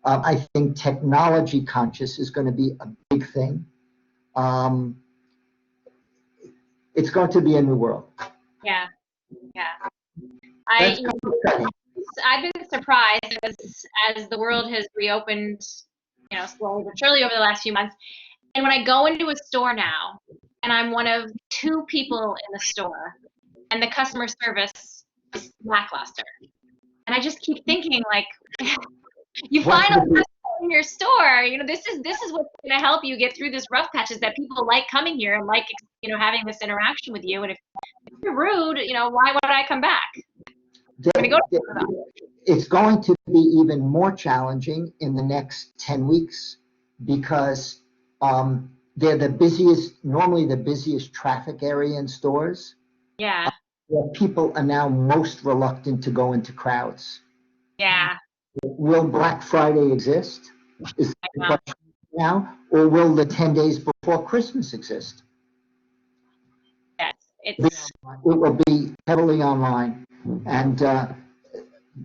I think technology conscious is going to be a big thing. It's going to be a new world. Yeah. That's kind of exciting. I've been surprised as the world has reopened, slowly but surely over the last few months. And when I go into a store now, and I'm one of two people in the store, and the customer service is lackluster, and I just keep thinking, like, you find a customer in your store, this is what's going to help you get through this rough patch, is that people like coming here and like, having this interaction with you. And if you're rude, why would I come back? It's going to be even more challenging in the next 10 weeks because they're normally the busiest traffic area in stores. Yeah. Where people are now most reluctant to go into crowds. Yeah. Will Black Friday exist? Is the question now, or will the 10 days before Christmas exist? Yes, it will be heavily online. And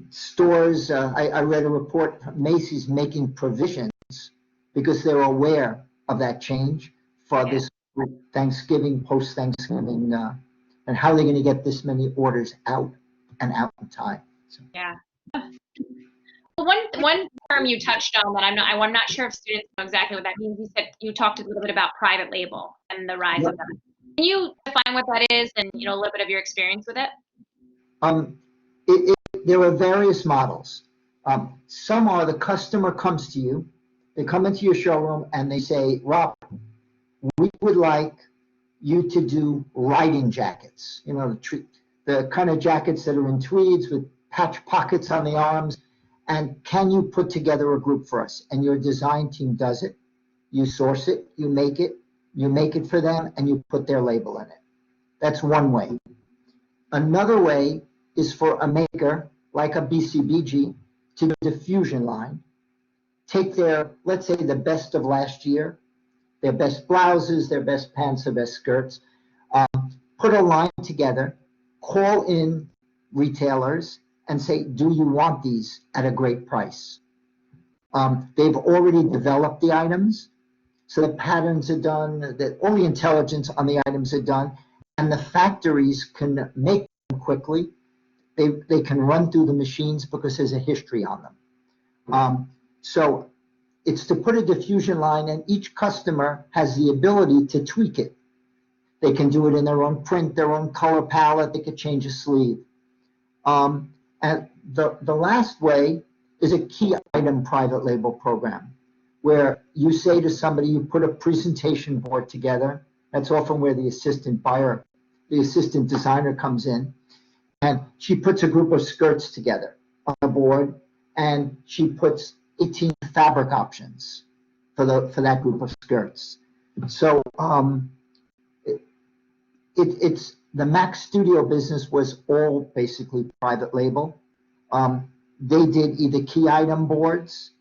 stores, I read a report, Macy's making provisions because they're aware of that change for this Thanksgiving, post-Thanksgiving, and how they're going to get this many orders out in time. So. Yeah. Well, one term you touched on that I'm not sure if students know exactly what that means. You said you talked a little bit about private label and the rise of that. Can you define what that is and a little bit of your experience with it? There are various models. Some are the customer comes to you, they come into your showroom and they say, Rob, we would like you to do riding jackets, the kind of jackets that are in tweeds with patch pockets on the arms. And can you put together a group for us? And your design team does it. You source it, you make it for them, and you put their label in it. That's one way. Another way is for a maker like a BCBG to do a diffusion line, take let's say the best of last year, their best blouses, their best pants, their best skirts, put a line together, call in retailers and say, do you want these at a great price? They've already developed the items, so the patterns are done, all the intelligence on the items are done, and the factories can make them quickly. They can run through the machines because there's a history on them. So it's to put a diffusion line, and each customer has the ability to tweak it. They can do it in their own print, their own color palette. They could change a sleeve. And the last way is a key item private label program, where you say to somebody, you put a presentation board together. That's often where the assistant designer comes in, and she puts a group of skirts together on a board, and she puts 18 fabric options for that group of skirts. So it's the Mac Studio business was all basically private label. They did either key item boards,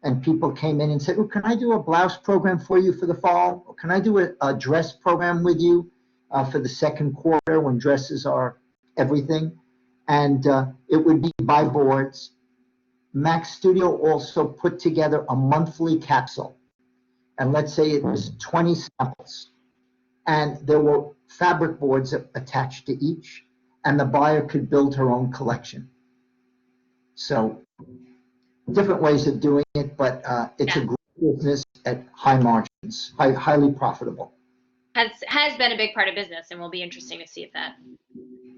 and people came in and said, oh, can I do a blouse program for you for the fall? Or can I do a dress program with you for the second quarter when dresses are everything? and it would be by boards. Mac Studio also put together a monthly capsule, and let's say it was 20 samples, and there were fabric boards attached to each, and the buyer could build her own collection. So different ways of doing it, but it's a great business at high margins, highly profitable. Has been a big part of business, and will be interesting to see if that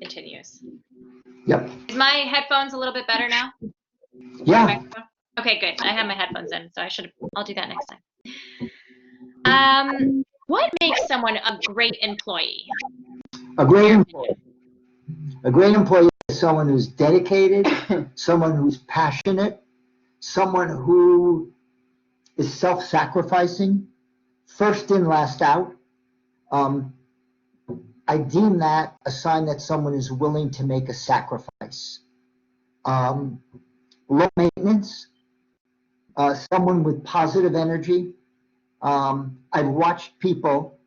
continues. Yep. Is my headphones a little bit better now? Yeah. Okay, good. I have my headphones in, so I'll do that next time. What makes someone a great employee? A great employee. A great employee is someone who's dedicated, someone who's passionate, someone who is self-sacrificing, first in, last out. I deem that a sign that someone is willing to make a sacrifice. Low maintenance, someone with positive energy. I've watched people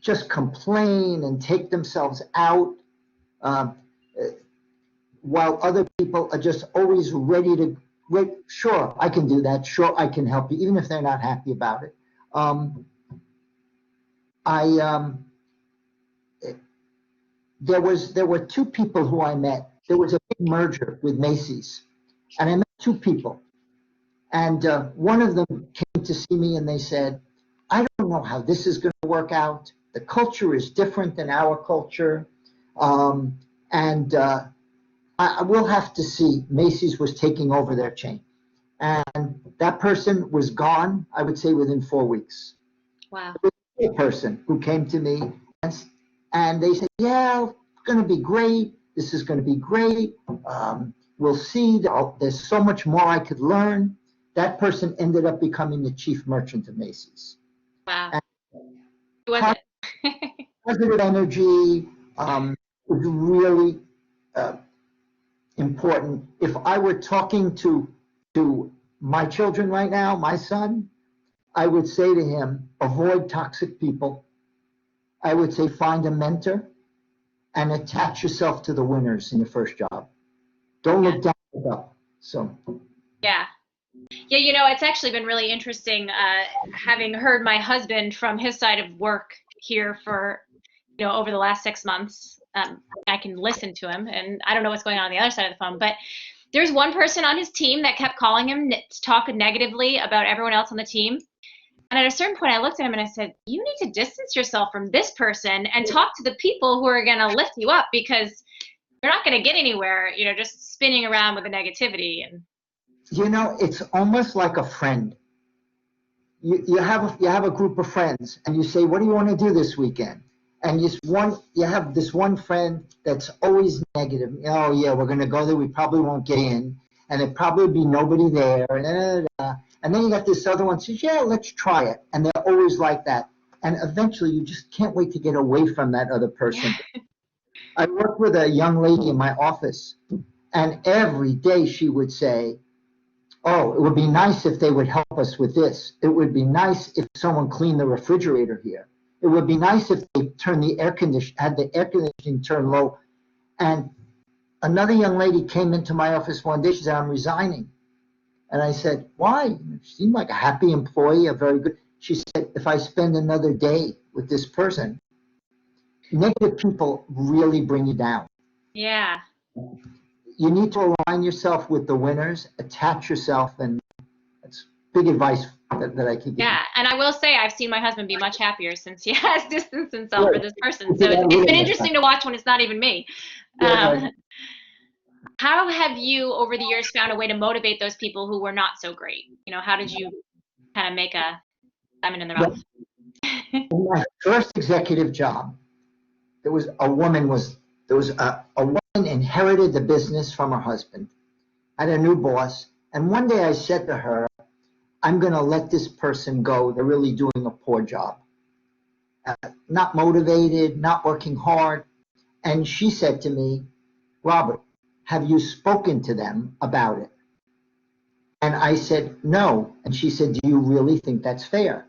just complain and take themselves out, while other people are just always ready to, sure, I can do that, sure, I can help you, even if they're not happy about it. There were two people who I met. There was a big merger with Macy's, and I met two people. And one of them came to see me and they said, I don't know how this is going to work out. The culture is different than our culture. I will have to see. Macy's was taking over their chain. And that person was gone, I would say, within 4 weeks. Wow. There was a person who came to me and they said, yeah, it's going to be great. This is going to be great. We'll see. There's so much more I could learn. That person ended up becoming the chief merchant of Macy's. Wow. Who was it? Positive energy is really important. If I were talking to my children right now, my son, I would say to him, avoid toxic people. I would say find a mentor and attach yourself to the winners in your first job. Don't look down at them. So. Yeah. Yeah, it's actually been really interesting having heard my husband from his side of work here for, over the last 6 months. I can listen to him, and I don't know what's going on the other side of the phone, but there's one person on his team that kept calling him, talking negatively about everyone else on the team. And at a certain point, I looked at him and I said, you need to distance yourself from this person and talk to the people who are going to lift you up, because you're not going to get anywhere, just spinning around with the negativity. And it's almost like a friend. You have a group of friends, and you say, what do you want to do this weekend? And you have this one friend that's always negative. Oh yeah, we're going to go there. We probably won't get in, and there'll probably be nobody there. And then you got this other one says, yeah, let's try it. And they're always like that. And eventually, you just can't wait to get away from that other person. I worked with a young lady in my office, and every day she would say, oh, it would be nice if they would help us with this. It would be nice if someone cleaned the refrigerator here. It would be nice if they had the air conditioning turned low. And another young lady came into my office one day. She said, I'm resigning. And I said, why? She seemed like a happy employee, a very good. She said, if I spend another day with this person, negative people really bring you down. yeah. You need to align yourself with the winners, attach yourself, and that's big advice that I can give. Yeah, and I will say I've seen my husband be much happier since he has distanced himself for this person. So it's been interesting to watch when it's not even me. How have you, over the years, found a way to motivate those people who were not so great? How did you kind of make a diamond in the rough? In my first executive job, there was a woman inherited the business from her husband, had a new boss, and one day I said to her, I'm going to let this person go. They're really doing a poor job. Not motivated, not working hard. And she said to me, Robert, have you spoken to them about it? And I said, no. And she said, do you really think that's fair?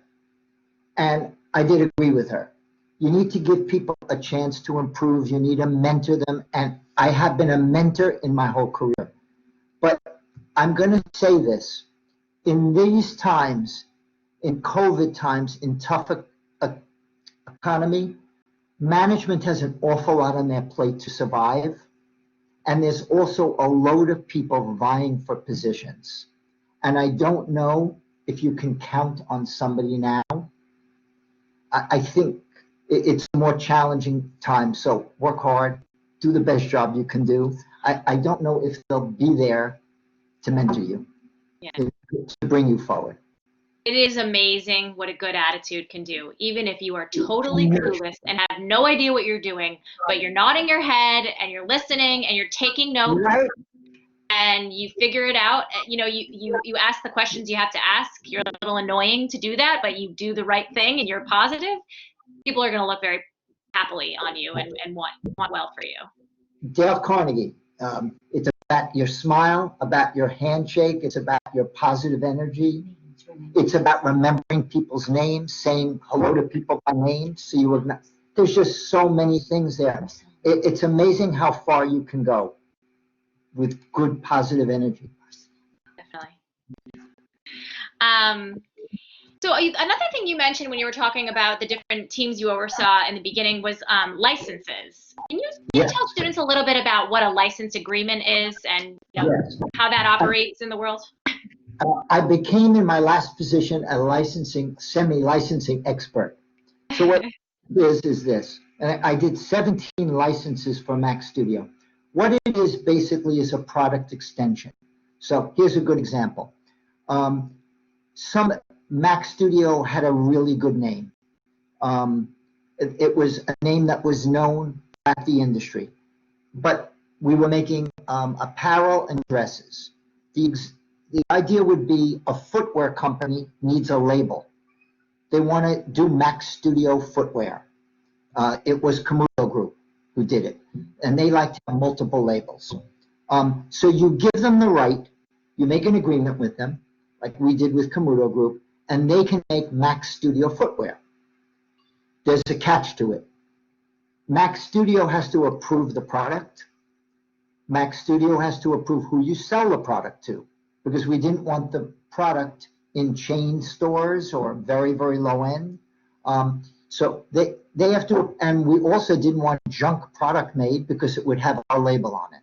And I did agree with her. You need to give people a chance to improve. You need to mentor them. And I have been a mentor in my whole career. But I'm going to say this. In these times, in COVID times, in tough economy, management has an awful lot on their plate to survive. And there's also a load of people vying for positions. And I don't know if you can count on somebody now. I think it's a more challenging time. So work hard, do the best job you can do. I don't know if they'll be there to mentor you, to bring you forward. It is amazing what a good attitude can do, even if you are totally clueless and have no idea what you're doing, but you're nodding your head and you're listening and you're taking notes. Right. And you figure it out. You know, you ask the questions you have to ask. You're a little annoying to do that, but you do the right thing and you're positive. People are going to look very happily on you and want well for you. Dale Carnegie. It's about your smile, about your handshake. It's about your positive energy. It's about remembering people's names, saying hello to people by name. So you would not, there's just so many things there. It's amazing how far you can go with good positive energy. Definitely. So another thing you mentioned when you were talking about the different teams you oversaw in the beginning was licenses. Can you tell students a little bit about what a license agreement is and how that operates in the world? I became in my last position a semi-licensing expert. So what it is this, and I did 17 licenses for Mac Studio. What it is basically is a product extension. So here's a good example. Some Mac Studio had a really good name. It was a name that was known at the industry, but we were making apparel and dresses. The idea would be a footwear company needs a label. They want to do Mac Studio footwear. It was Camuto Group who did it, and they like to have multiple labels. So you give them the right, you make an agreement with them, like we did with Camuto Group, and they can make Mac Studio footwear. There's a catch to it. Mac Studio has to approve the product. Mac Studio has to approve who you sell the product to, because we didn't want the product in chain stores or very, very low end. So they have to, and we also didn't want junk product made because it would have our label on it.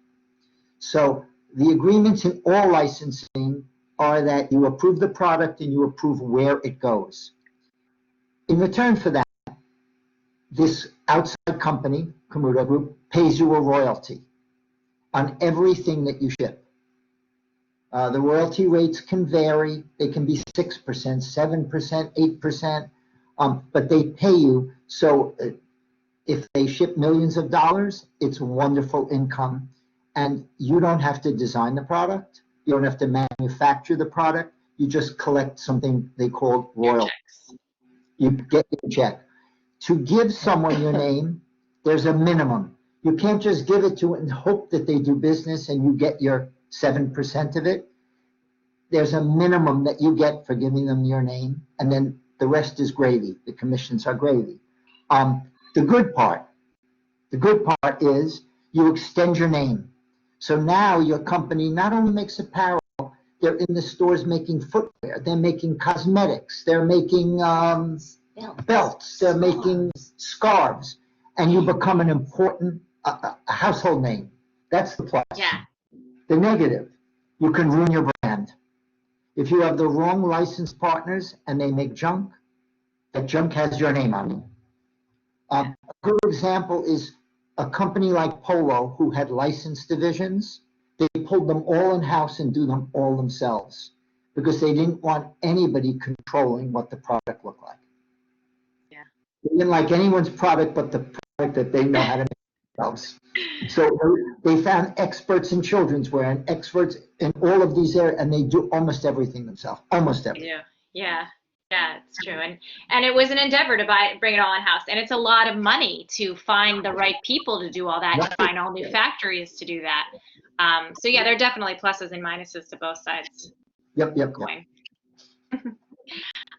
So the agreements in all licensing are that you approve the product and you approve where it goes. In return for that, this outside company, Camuto Group, pays you a royalty on everything that you ship. The royalty rates can vary. They can be 6%, 7%, 8%, but they pay you. So if they ship millions of dollars, it's wonderful income. And you don't have to design the product. You don't have to manufacture the product. You just collect something they call royalties. You get your check. To give someone your name, there's a minimum. You can't just give it to it and hope that they do business and you get your 7% of it. There's a minimum that you get for giving them your name, and then the rest is gravy. The commissions are gravy. The good part is you extend your name. So now your company not only makes apparel, they're in the stores making footwear, they're making cosmetics, they're making belts, they're making scarves, and you become an important a household name. That's the plus. Yeah. The negative, you can ruin your brand. If you have the wrong licensed partners and they make junk, that junk has your name on it. A good example is a company like Polo, who had licensed divisions. They pulled them all in-house and do them all themselves because they didn't want anybody controlling what the product looked like. Yeah. They didn't like anyone's product but the product that they know how to make themselves. So they found experts in children's wear and experts in all of these areas, and they do almost everything themselves, almost everything. Yeah, it's true. And it was an endeavor to bring it all in-house. And it's a lot of money to find the right people to do all that, to find all new factories to do that. So yeah, there are definitely pluses and minuses to both sides. Yep.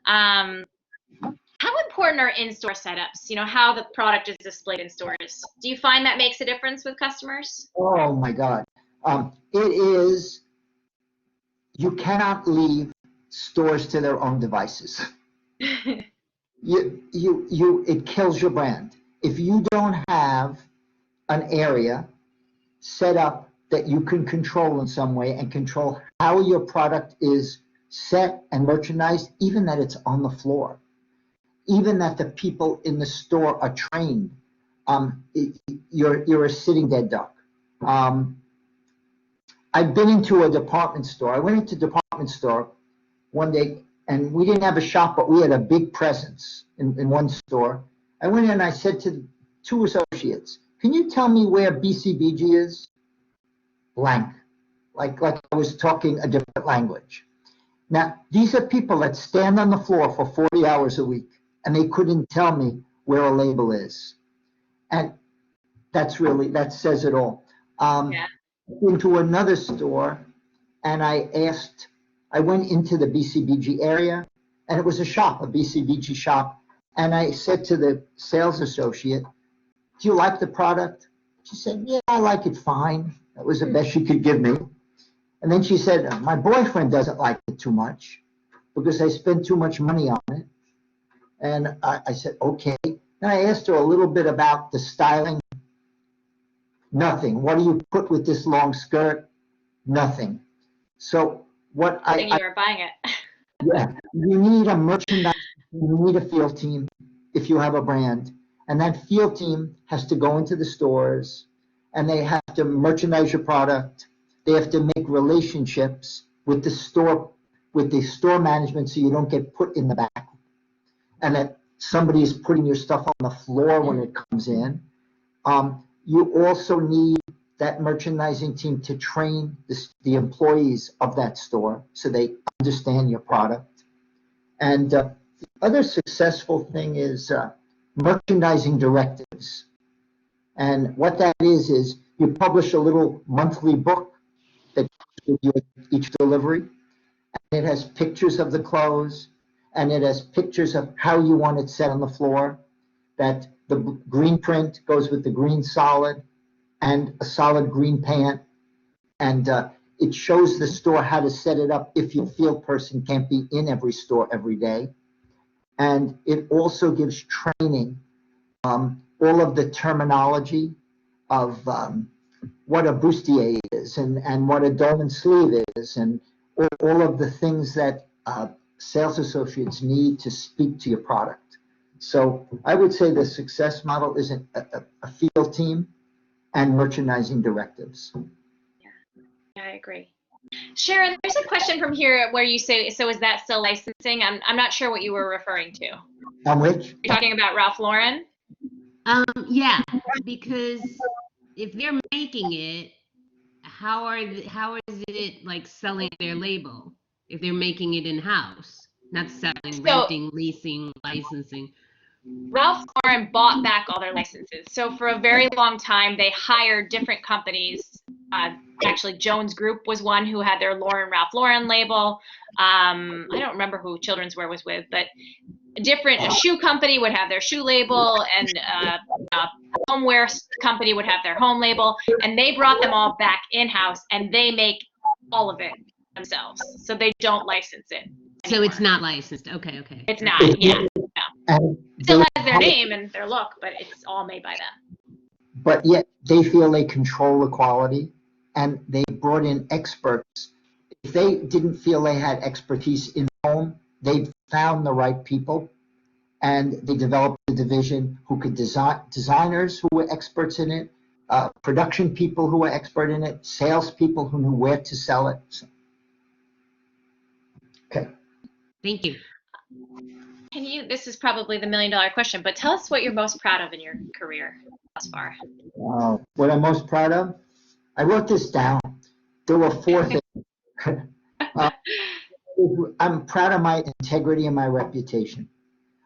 How important important are in-store setups? You know, how the product is displayed in stores. Do you find that makes a difference with customers? Oh my God. It is, you cannot leave stores to their own devices. It kills your brand. If you don't have an area set up that you can control in some way and control how your product is set and merchandised, even that it's on the floor, even that the people in the store are trained, you're a sitting dead duck. I've been into a department store. I went into a department store one day, and we didn't have a shop, but we had a big presence in one store. I went in and I said to two associates, "Can you tell me where BCBG is?" Blank, like I was talking a different language. Now, these are people that stand on the floor for 40 hours a week, and they couldn't tell me where a label is. And that says it all. Yeah. Into another store, and I went into the BCBG area, and it was a BCBG shop, and I said to the sales associate, "Do you like the product?" She said, "Yeah, I like it fine." That was the best she could give me. And then she said, "My boyfriend doesn't like it too much because I spend too much money on it." And I said, "Okay." Then I asked her a little bit about the styling. Nothing. "What do you put with this long skirt?" Nothing. So what You are buying it. yeah, you need a merchandise, you need a field team if you have a brand. And that field team has to go into the stores, and they have to merchandise your product. They have to make relationships with the store management, so you don't get put in the back, and that somebody is putting your stuff on the floor when it comes in. You also need that merchandising team to train the employees of that store so they understand your product. And the other successful thing is merchandising directives. And what that is you publish a little monthly book that gives you each delivery. And it has pictures of the clothes, and it has pictures of how you want it set on the floor, that the green print goes with the green solid and a solid green pant. And it shows the store how to set it up if your field person can't be in every store every day. And it also gives training, all of the terminology of what a bustier is and what a dolman sleeve is, and all of the things that sales associates need to speak to your product. So I would say the success model is a field team and merchandising directives. Yeah, I agree. Sharon, there's a question from here where you say, so is that still licensing? I'm not sure what you were referring to. On which? You're talking about Ralph Lauren? Yeah, because if they're making it, how is it like selling their label if they're making it in-house, not selling, renting, leasing, licensing? Ralph Lauren bought back all their licenses. So for a very long time, they hired different companies. Actually, Jones Group was one who had their Ralph Lauren label. I don't remember who Children's Wear was with, but a shoe company would have their shoe label, and a homeware company would have their home label, and they brought them all back in-house, and they make all of it themselves. So they don't license it anymore. So it's not licensed. Okay. It's not, yeah. No. And It still has their name and their look, but it's all made by them. But yet they feel they control the quality, and they brought in experts. If they didn't feel they had expertise in home, they found the right people, and they developed a division who could designers who were experts in it, production people who were expert in it, salespeople who knew where to sell it. So, okay. Thank you. This is probably the $1 million question, but tell us what you're most proud of in your career thus far. What I'm most proud of? I wrote this down. There were 4 things. I'm proud of my integrity and my reputation.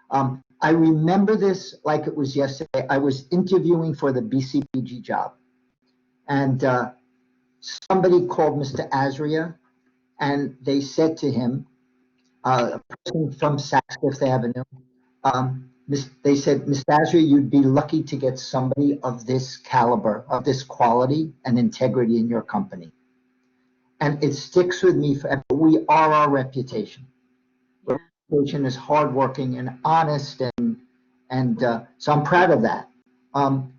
I remember this like it was yesterday. I was interviewing for the BCBG job, and somebody called Mr. Azria, and they said to him, a person from Saks Fifth Avenue, They said, Mr. Azria, you'd be lucky to get somebody of this caliber, of this quality and integrity in your company. And it sticks with me forever. We are our reputation. Yeah. Our reputation is hardworking and honest, and so I'm proud of that. I'm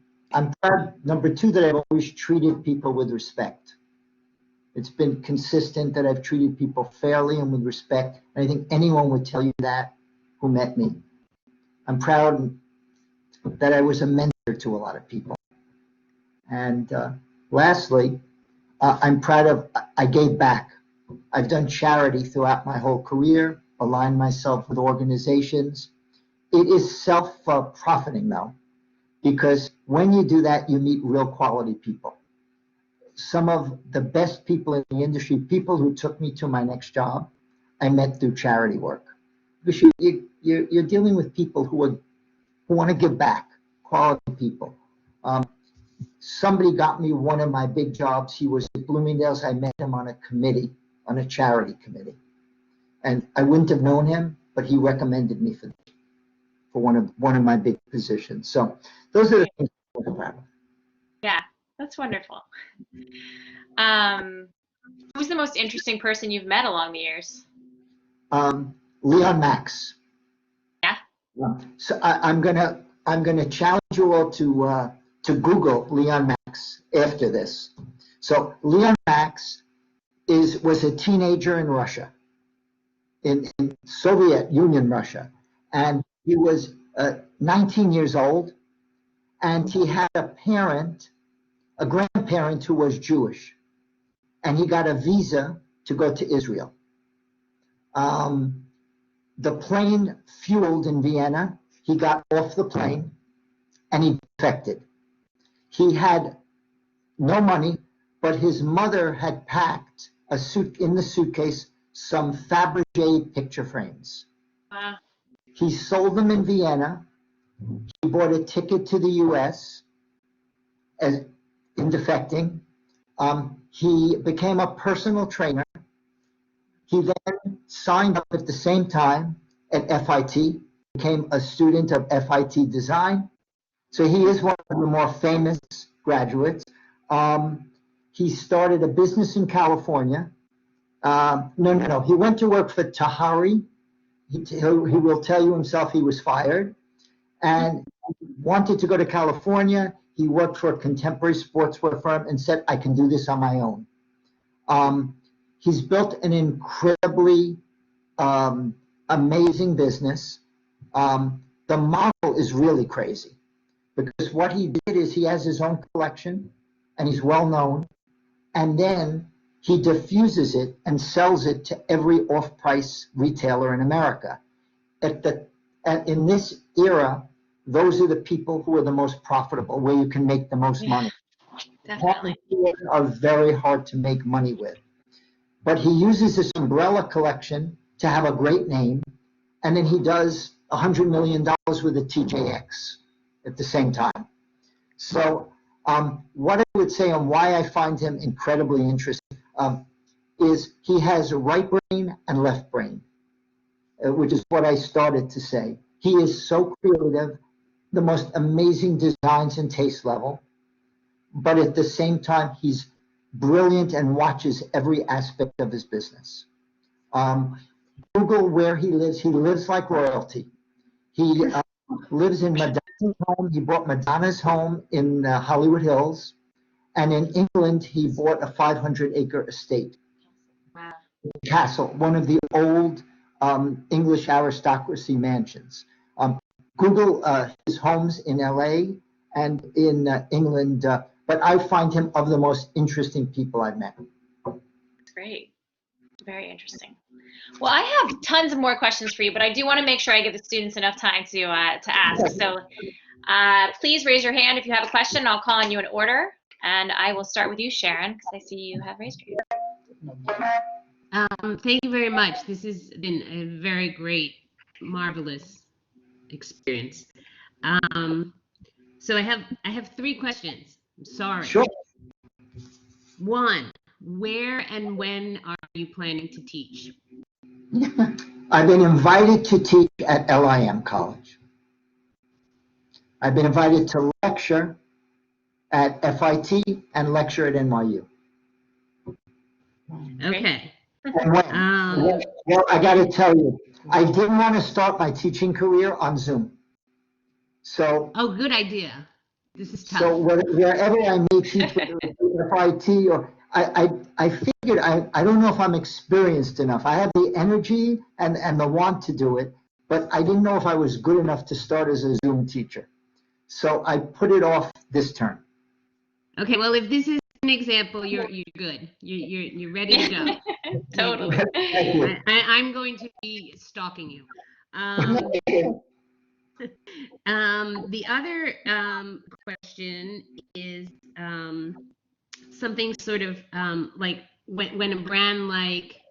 proud, number two, that I've always treated people with respect. It's been consistent that I've treated people fairly and with respect. And I think anyone would tell you that who met me. I'm proud that I was a mentor to a lot of people. And lastly, I'm proud of, I gave back. I've done charity throughout my whole career, aligned myself with organizations. It is self-profiting though, because when you do that, you meet real quality people. Some of the best people in the industry, people who took me to my next job, I met through charity work. Because you're dealing with people who want to give back, quality people. Somebody got me one of my big jobs. He was at Bloomingdale's. I met him on a committee, on a charity committee. And I wouldn't have known him, but he recommended me for one of my big positions. So those are the things I'm proud of. Yeah, that's wonderful. Who's the most interesting person you've met along the years? Leon Max. Yeah. So I'm gonna challenge you all to Google Leon Max after this. So Leon Max was a teenager in Russia, in Soviet Union Russia, and he was 19 years old, and he had a grandparent who was Jewish, and he got a visa to go to Israel. The plane fueled in Vienna. He got off the plane and he defected. He had no money, but his mother had packed in the suitcase some Fabergé picture frames. Wow. He sold them in Vienna. He bought a ticket to the US in defecting. He became a personal trainer. He then signed up at the same time at FIT, became a student of FIT design. So he is one of the more famous graduates. He started a business in California. No. He went to work for Tahari. He will tell you himself he was fired and wanted to go to California. He worked for a contemporary sportswear firm and said, I can do this on my own. He's built an incredibly amazing business. The model is really crazy because what he did is he has his own collection and he's well known, and then he diffuses it and sells it to every off-price retailer in America. In this era, those are the people who are the most profitable, where you can make the most money. Definitely. Are very hard to make money with. But he uses this umbrella collection to have a great name, and then he does $100 million with a TJX at the same time. So what I would say on why I find him incredibly interesting is he has a right brain and left brain, which is what I started to say. He is so creative, the most amazing designs and taste level, but at the same time, he's brilliant and watches every aspect of his business. Google where he lives like royalty. He lives in Madonna's home. He bought Madonna's home in Hollywood Hills. And in England, he bought a 500-acre estate. Wow. Castle, one of the old English aristocracy mansions. Google his homes in LA and in England, but I find him of the most interesting people I've met. That's great. Very interesting. Well, I have tons of more questions for you, but I do want to make sure I give the students enough time to ask. So please raise your hand if you have a question. I'll call on you in order. And I will start with you, Sharon, because I see you have raised your hand. Thank you very much. This has been a very great, marvelous experience. So I have three questions. I'm sorry. Sure. One, where and when are you planning to teach? I've been invited to teach at LIM College. I've been invited to lecture at FIT and lecture at NYU. Okay. And when? Well, I got to tell you, I didn't want to start my teaching career on Zoom. So, Oh, good idea. This is tough. so wherever I may teach, whether it's FIT or I figured I don't know if I'm experienced enough. I have the energy and the want to do it, but I didn't know if I was good enough to start as a Zoom teacher. So I put it off this term. Okay, well, if this is an example, you're good. You're ready to go. Totally. Thank you. I'm going to be stalking you. The other question is something sort of like when a brand like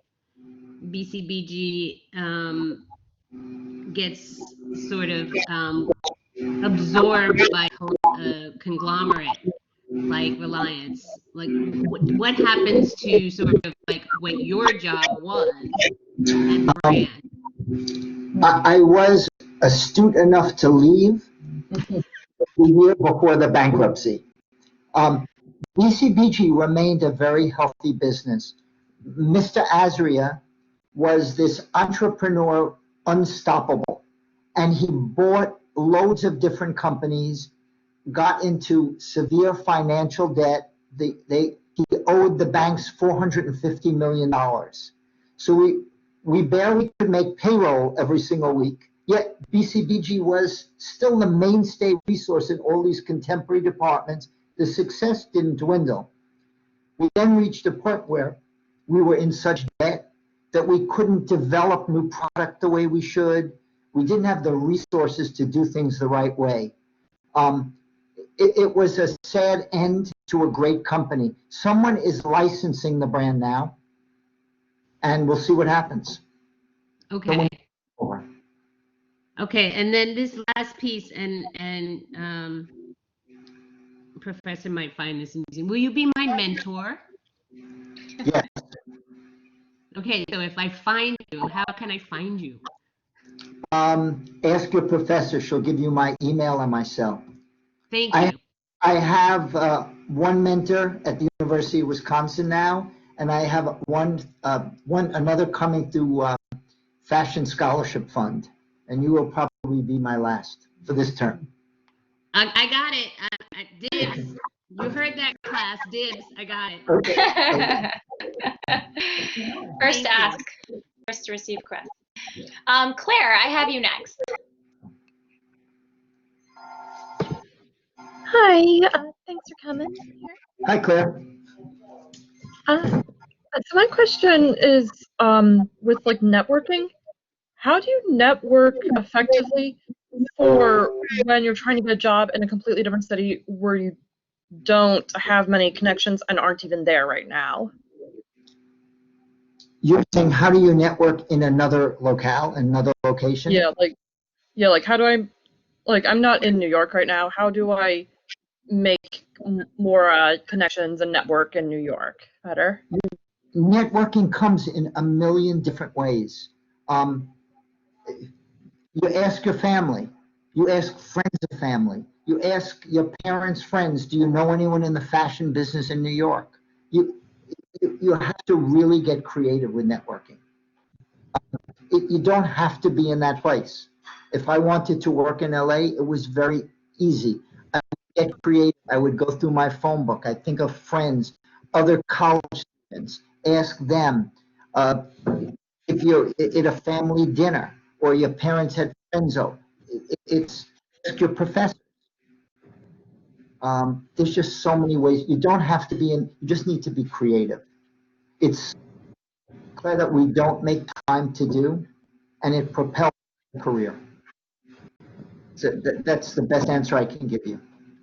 BCBG gets sort of absorbed by a conglomerate like Reliance, like what happens to sort of like what your job was and the brand? I was astute enough to leave the year before the bankruptcy. BCBG remained a very healthy business. Mr. Azria was this entrepreneur unstoppable, and he bought loads of different companies, got into severe financial debt. He owed the banks $450 million. So we barely could make payroll every single week. Yet BCBG was still the mainstay resource in all these contemporary departments. The success didn't dwindle. We then reached a point where we were in such debt that we couldn't develop new product the way we should. We didn't have the resources to do things the right way. It was a sad end to a great company. Someone is licensing the brand now, and we'll see what happens. Okay. Okay, and then this last piece, and Professor might find this amusing. Will you be my mentor? Yes. Okay, so if I find you, how can I find you? Ask your professor. She'll give you my email and my cell. Thank you. I have one mentor at the University of Wisconsin now, and I have another coming through Fashion Scholarship Fund, and you will probably be my last for this term. I got it. Dibs. You heard that, class. Dibs. I got it. Okay. First to ask, first to receive request. Claire, I have you next. Hi, thanks for coming here. Hi, Claire. So my question is, with like networking, how do you network effectively for when you're trying to get a job in a completely different city where you don't have many connections and aren't even there right now? You're saying how do you network in another locale, another location? Yeah, like how do I, like I'm not in New York right now. How do I make more connections and network in New York better? Networking comes in a million different ways. You ask your family, you ask friends of family, you ask your parents' friends, do you know anyone in the fashion business in New York? You have to really get creative with networking. You don't have to be in that place. If I wanted to work in LA, it was very easy. I would get creative. I would go through my phone book. I'd think of friends, other college students, ask them. If you're at a family dinner or your parents had friends over, it's ask your professors. There's just so many ways. You don't have to be in, you just need to be creative. It's clear that we don't make time to do, and it propels your career. So that's the best answer I can give you.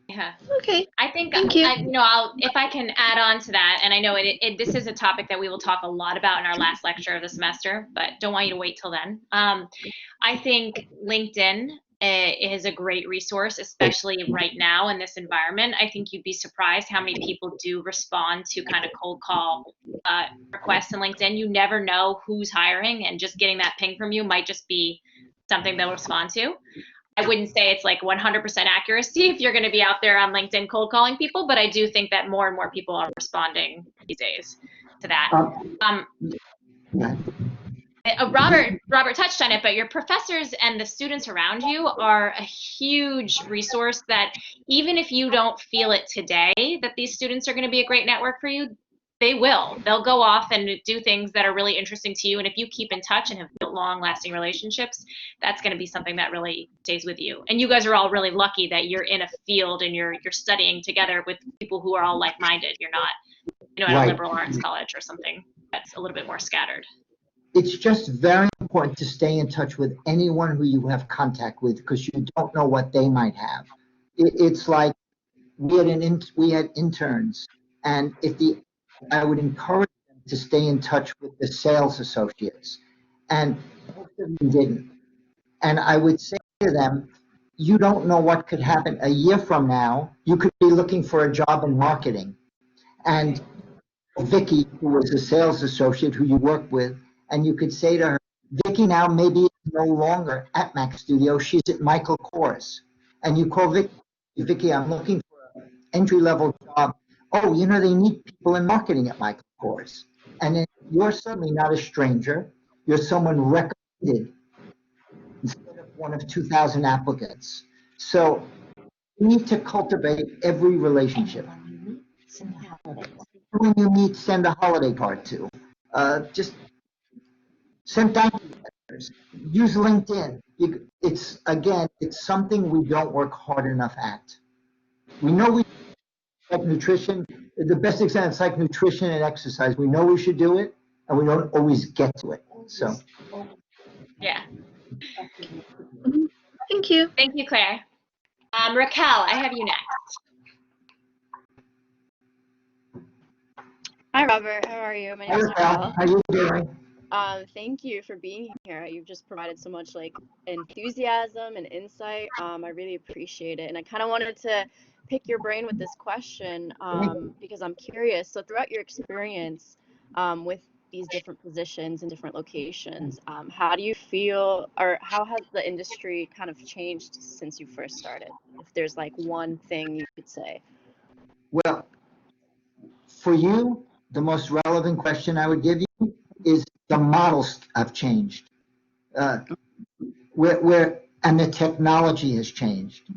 Yeah. Okay. I think Thank you. if I can add on to that, and I know this is a topic that we will talk a lot about in our last lecture of the semester, but don't want you to wait till then. I think LinkedIn is a great resource, especially right now in this environment. I think you'd be surprised how many people do respond to kind of cold call requests in LinkedIn. You never know who's hiring, and just getting that ping from you might just be something they'll respond to. I wouldn't say it's like 100% accuracy if you're going to be out there on LinkedIn cold calling people, but I do think that more and more people are responding these days to that. Robert touched on it, but your professors and the students around you are a huge resource that even if you don't feel it today that these students are going to be a great network for you, they'll go off and do things that are really interesting to you. And if you keep in touch and have built long-lasting relationships, that's going to be something that really stays with you. And you guys are all really lucky that you're in a field and you're studying together with people who are all like-minded. You're not, at a Right. liberal arts college or something that's a little bit more scattered. It's just very important to stay in touch with anyone who you have contact with, because you don't know what they might have. It's like we had interns, and I would encourage them to stay in touch with the sales associates, and most of them didn't. And I would say to them, you don't know what could happen a year from now. You could be looking for a job in marketing, and Vicky, who was a sales associate who you worked with, and you could say to her, Vicky now maybe is no longer at Mac Studio, she's at Michael Kors. And you call Vicky, I'm looking for an entry-level job. Oh, they need people in marketing at Michael Kors. And then you're certainly not a stranger. You're someone recommended instead of one of 2,000 applicants. So you need to cultivate every relationship. When you meet, send a holiday card to. Just send thank you letters. Use LinkedIn. It's something we don't work hard enough at. We know we like nutrition. The best example is like nutrition and exercise. We know we should do it, and we don't always get to it. So, Yeah. Thank you. Thank you, Claire. Raquel, I have you next. Hi, Robert. How are you? My name is Raquel, how you doing? Thank you for being here. You've just provided so much enthusiasm and insight. I really appreciate it. And I kind of wanted to pick your brain with this question because I'm curious. So throughout your experience with these different positions in different locations, how do you feel, or how has the industry kind of changed since you first started? If there's one thing you could say. Well, for you, the most relevant question I would give you is the models have changed. And the technology has changed.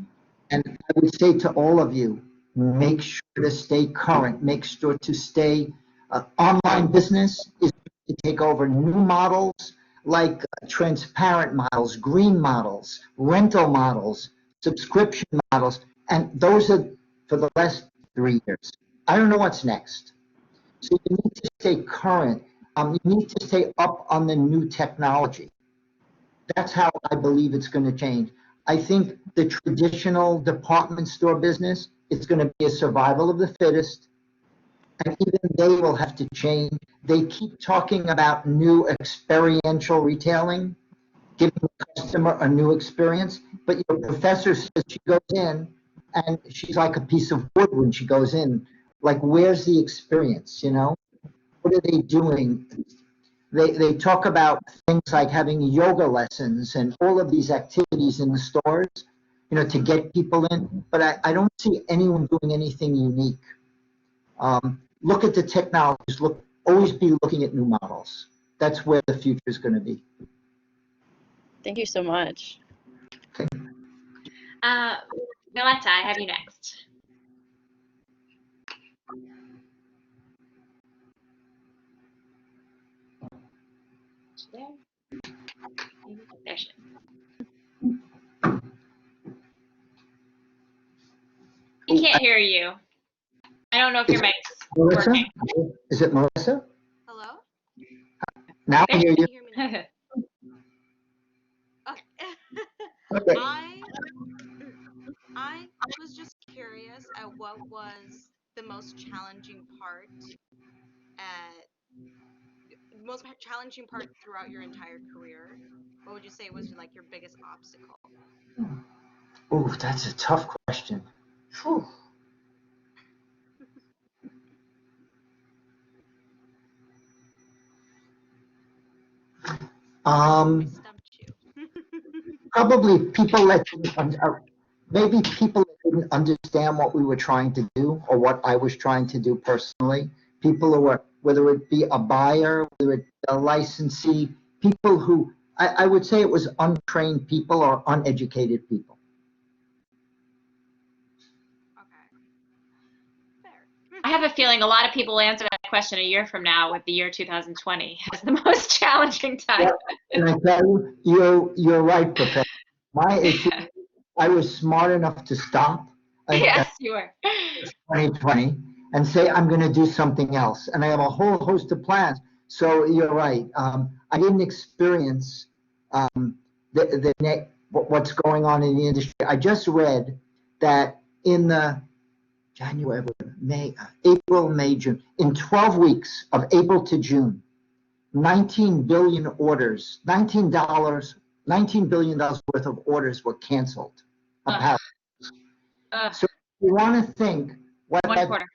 And I would say to all of you, make sure to stay current, make sure to stay online business is to take over new models like transparent models, green models, rental models, subscription models, and those are for the last 3 years. I don't know what's next. So you need to stay current. You need to stay up on the new technology. That's how I believe it's going to change. I think the traditional department store business, it's going to be a survival of the fittest, and even they will have to change. They keep talking about new experiential retailing, giving the customer a new experience, but your professor says she goes in and she's like a piece of wood when she goes in. Like, where's the experience, What are they doing? They talk about things like having yoga lessons and all of these activities in the stores, to get people in. But I don't see anyone doing anything unique. Look at the technologies. Always be looking at new models. That's where the future is going to be. Thank you so much. Okay. Violetta, I have you next. There she is. We can't hear you. I don't know if your mic's Melissa? working. Is it Melissa? Hello? Now I hear Can you. you hear me now? Okay. I was just curious at what was the most challenging part throughout your entire career. What would you say was your biggest obstacle? Ooh, that's a tough question. Whew. I stumped you. probably people that maybe people that didn't understand what we were trying to do or what I was trying to do personally. People who were, whether it be a buyer, whether it be a licensee, people who, I would say it was untrained people or uneducated people. Okay. Fair. I have a feeling a lot of people will answer that question a year from now with the year 2020 as the most challenging time. And I tell you, you're right, Professor. My issue, I was smart enough to stop at Yes, you are. 2020 and say, I'm going to do something else. And I have a whole host of plans. So you're right. I didn't experience what's going on in the industry. I just read that in the January, April, May, June, in 12 weeks of April to June, 19 billion orders, $19 billion worth of orders were canceled. So you want to think what One that, quarter.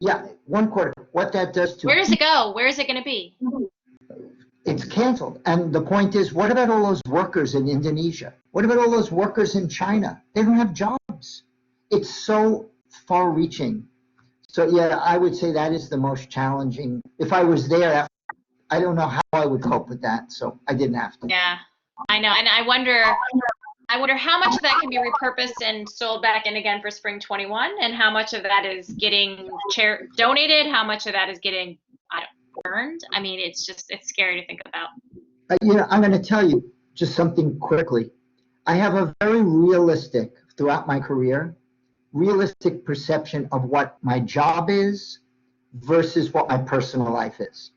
yeah, 1/4, what that does to Where does it go? Where is it going to be? it's canceled. And the point is, what about all those workers in Indonesia? What about all those workers in China? They don't have jobs. It's so far reaching. So yeah, I would say that is the most challenging. If I was there, I don't know how I would cope with that. So I didn't have to. Yeah, I know. And I wonder how much of that can be repurposed and sold back in again for spring 21, and how much of that is getting donated, how much of that is getting burned. I mean, it's scary to think about. I'm going to tell you just something quickly. I have a very realistic, throughout my career, realistic perception of what my job is versus what my personal life is.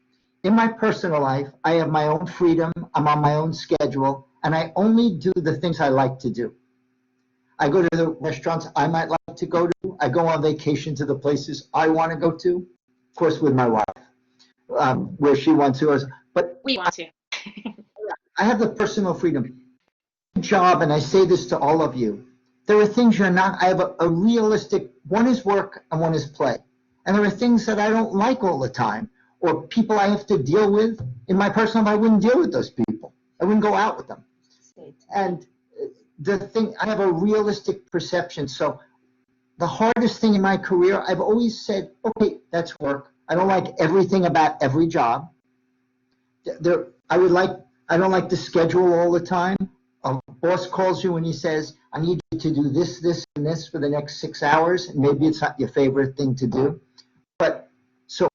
In my personal life, I have my own freedom, I'm on my own schedule, and I only do the things I like to do. I go to the restaurants I might like to go to. I go on vacation to the places I want to go to, of course with my wife, where she wants to. But We want to. I have the personal freedom. Job, and I say this to all of you, there are things you're not, I have a realistic, one is work and one is play. And there are things that I don't like all the time, or people I have to deal with. In my personal life, I wouldn't deal with those people. I wouldn't go out with them. And the thing, I have a realistic perception. So the hardest thing in my career, I've always said, okay, that's work. I don't like everything about every job. I don't like the schedule all the time. A boss calls you and he says, I need you to do this, this, and this for the next 6 hours. Maybe it's not your favorite thing to do. But so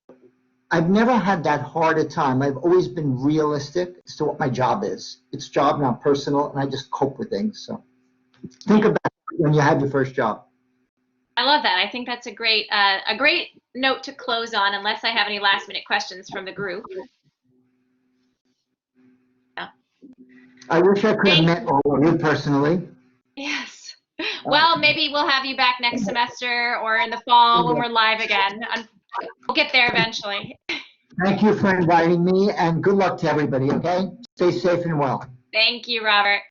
I've never had that hard a time. I've always been realistic as to what my job is. It's job, not personal, and I just cope with things. So think about it when you have your first job. I love that. I think that's a great note to close on, unless I have any last minute questions from the group. I wish I could have met all of you personally. Yes. Well, maybe we'll have you back next semester or in the fall when we're live again. We'll get there eventually. Thank you for inviting me, and good luck to everybody, okay? Stay safe and well. Thank you, Robert.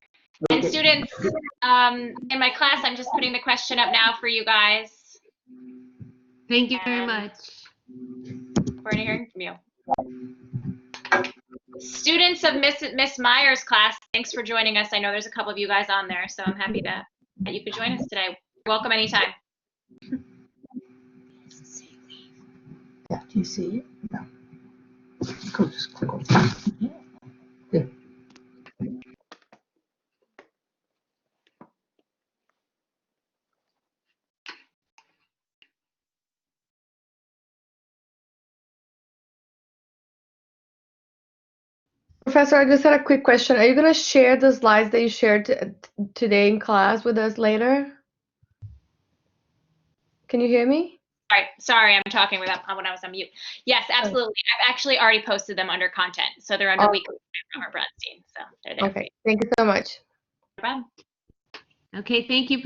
And students, in my class, I'm just putting the question up now for you guys. Thank you very much. We're hearing from you. Students of Miss Meyer's class, thanks for joining us. I know there's a couple of you guys on there, so I'm happy that you could join us today. Welcome anytime. Yeah, do you see it? No. Go, just click on it. Yeah. Professor, I just had a quick question. Are you going to share the slides that you shared today in class with us later? Can you hear me? Sorry, I'm talking when I was on mute. Yes, absolutely. I've actually already posted them under content, so they're under weekly from Robert Bronstein. So they're there. Okay, thank you so much. No problem. Okay, thank you, Professor.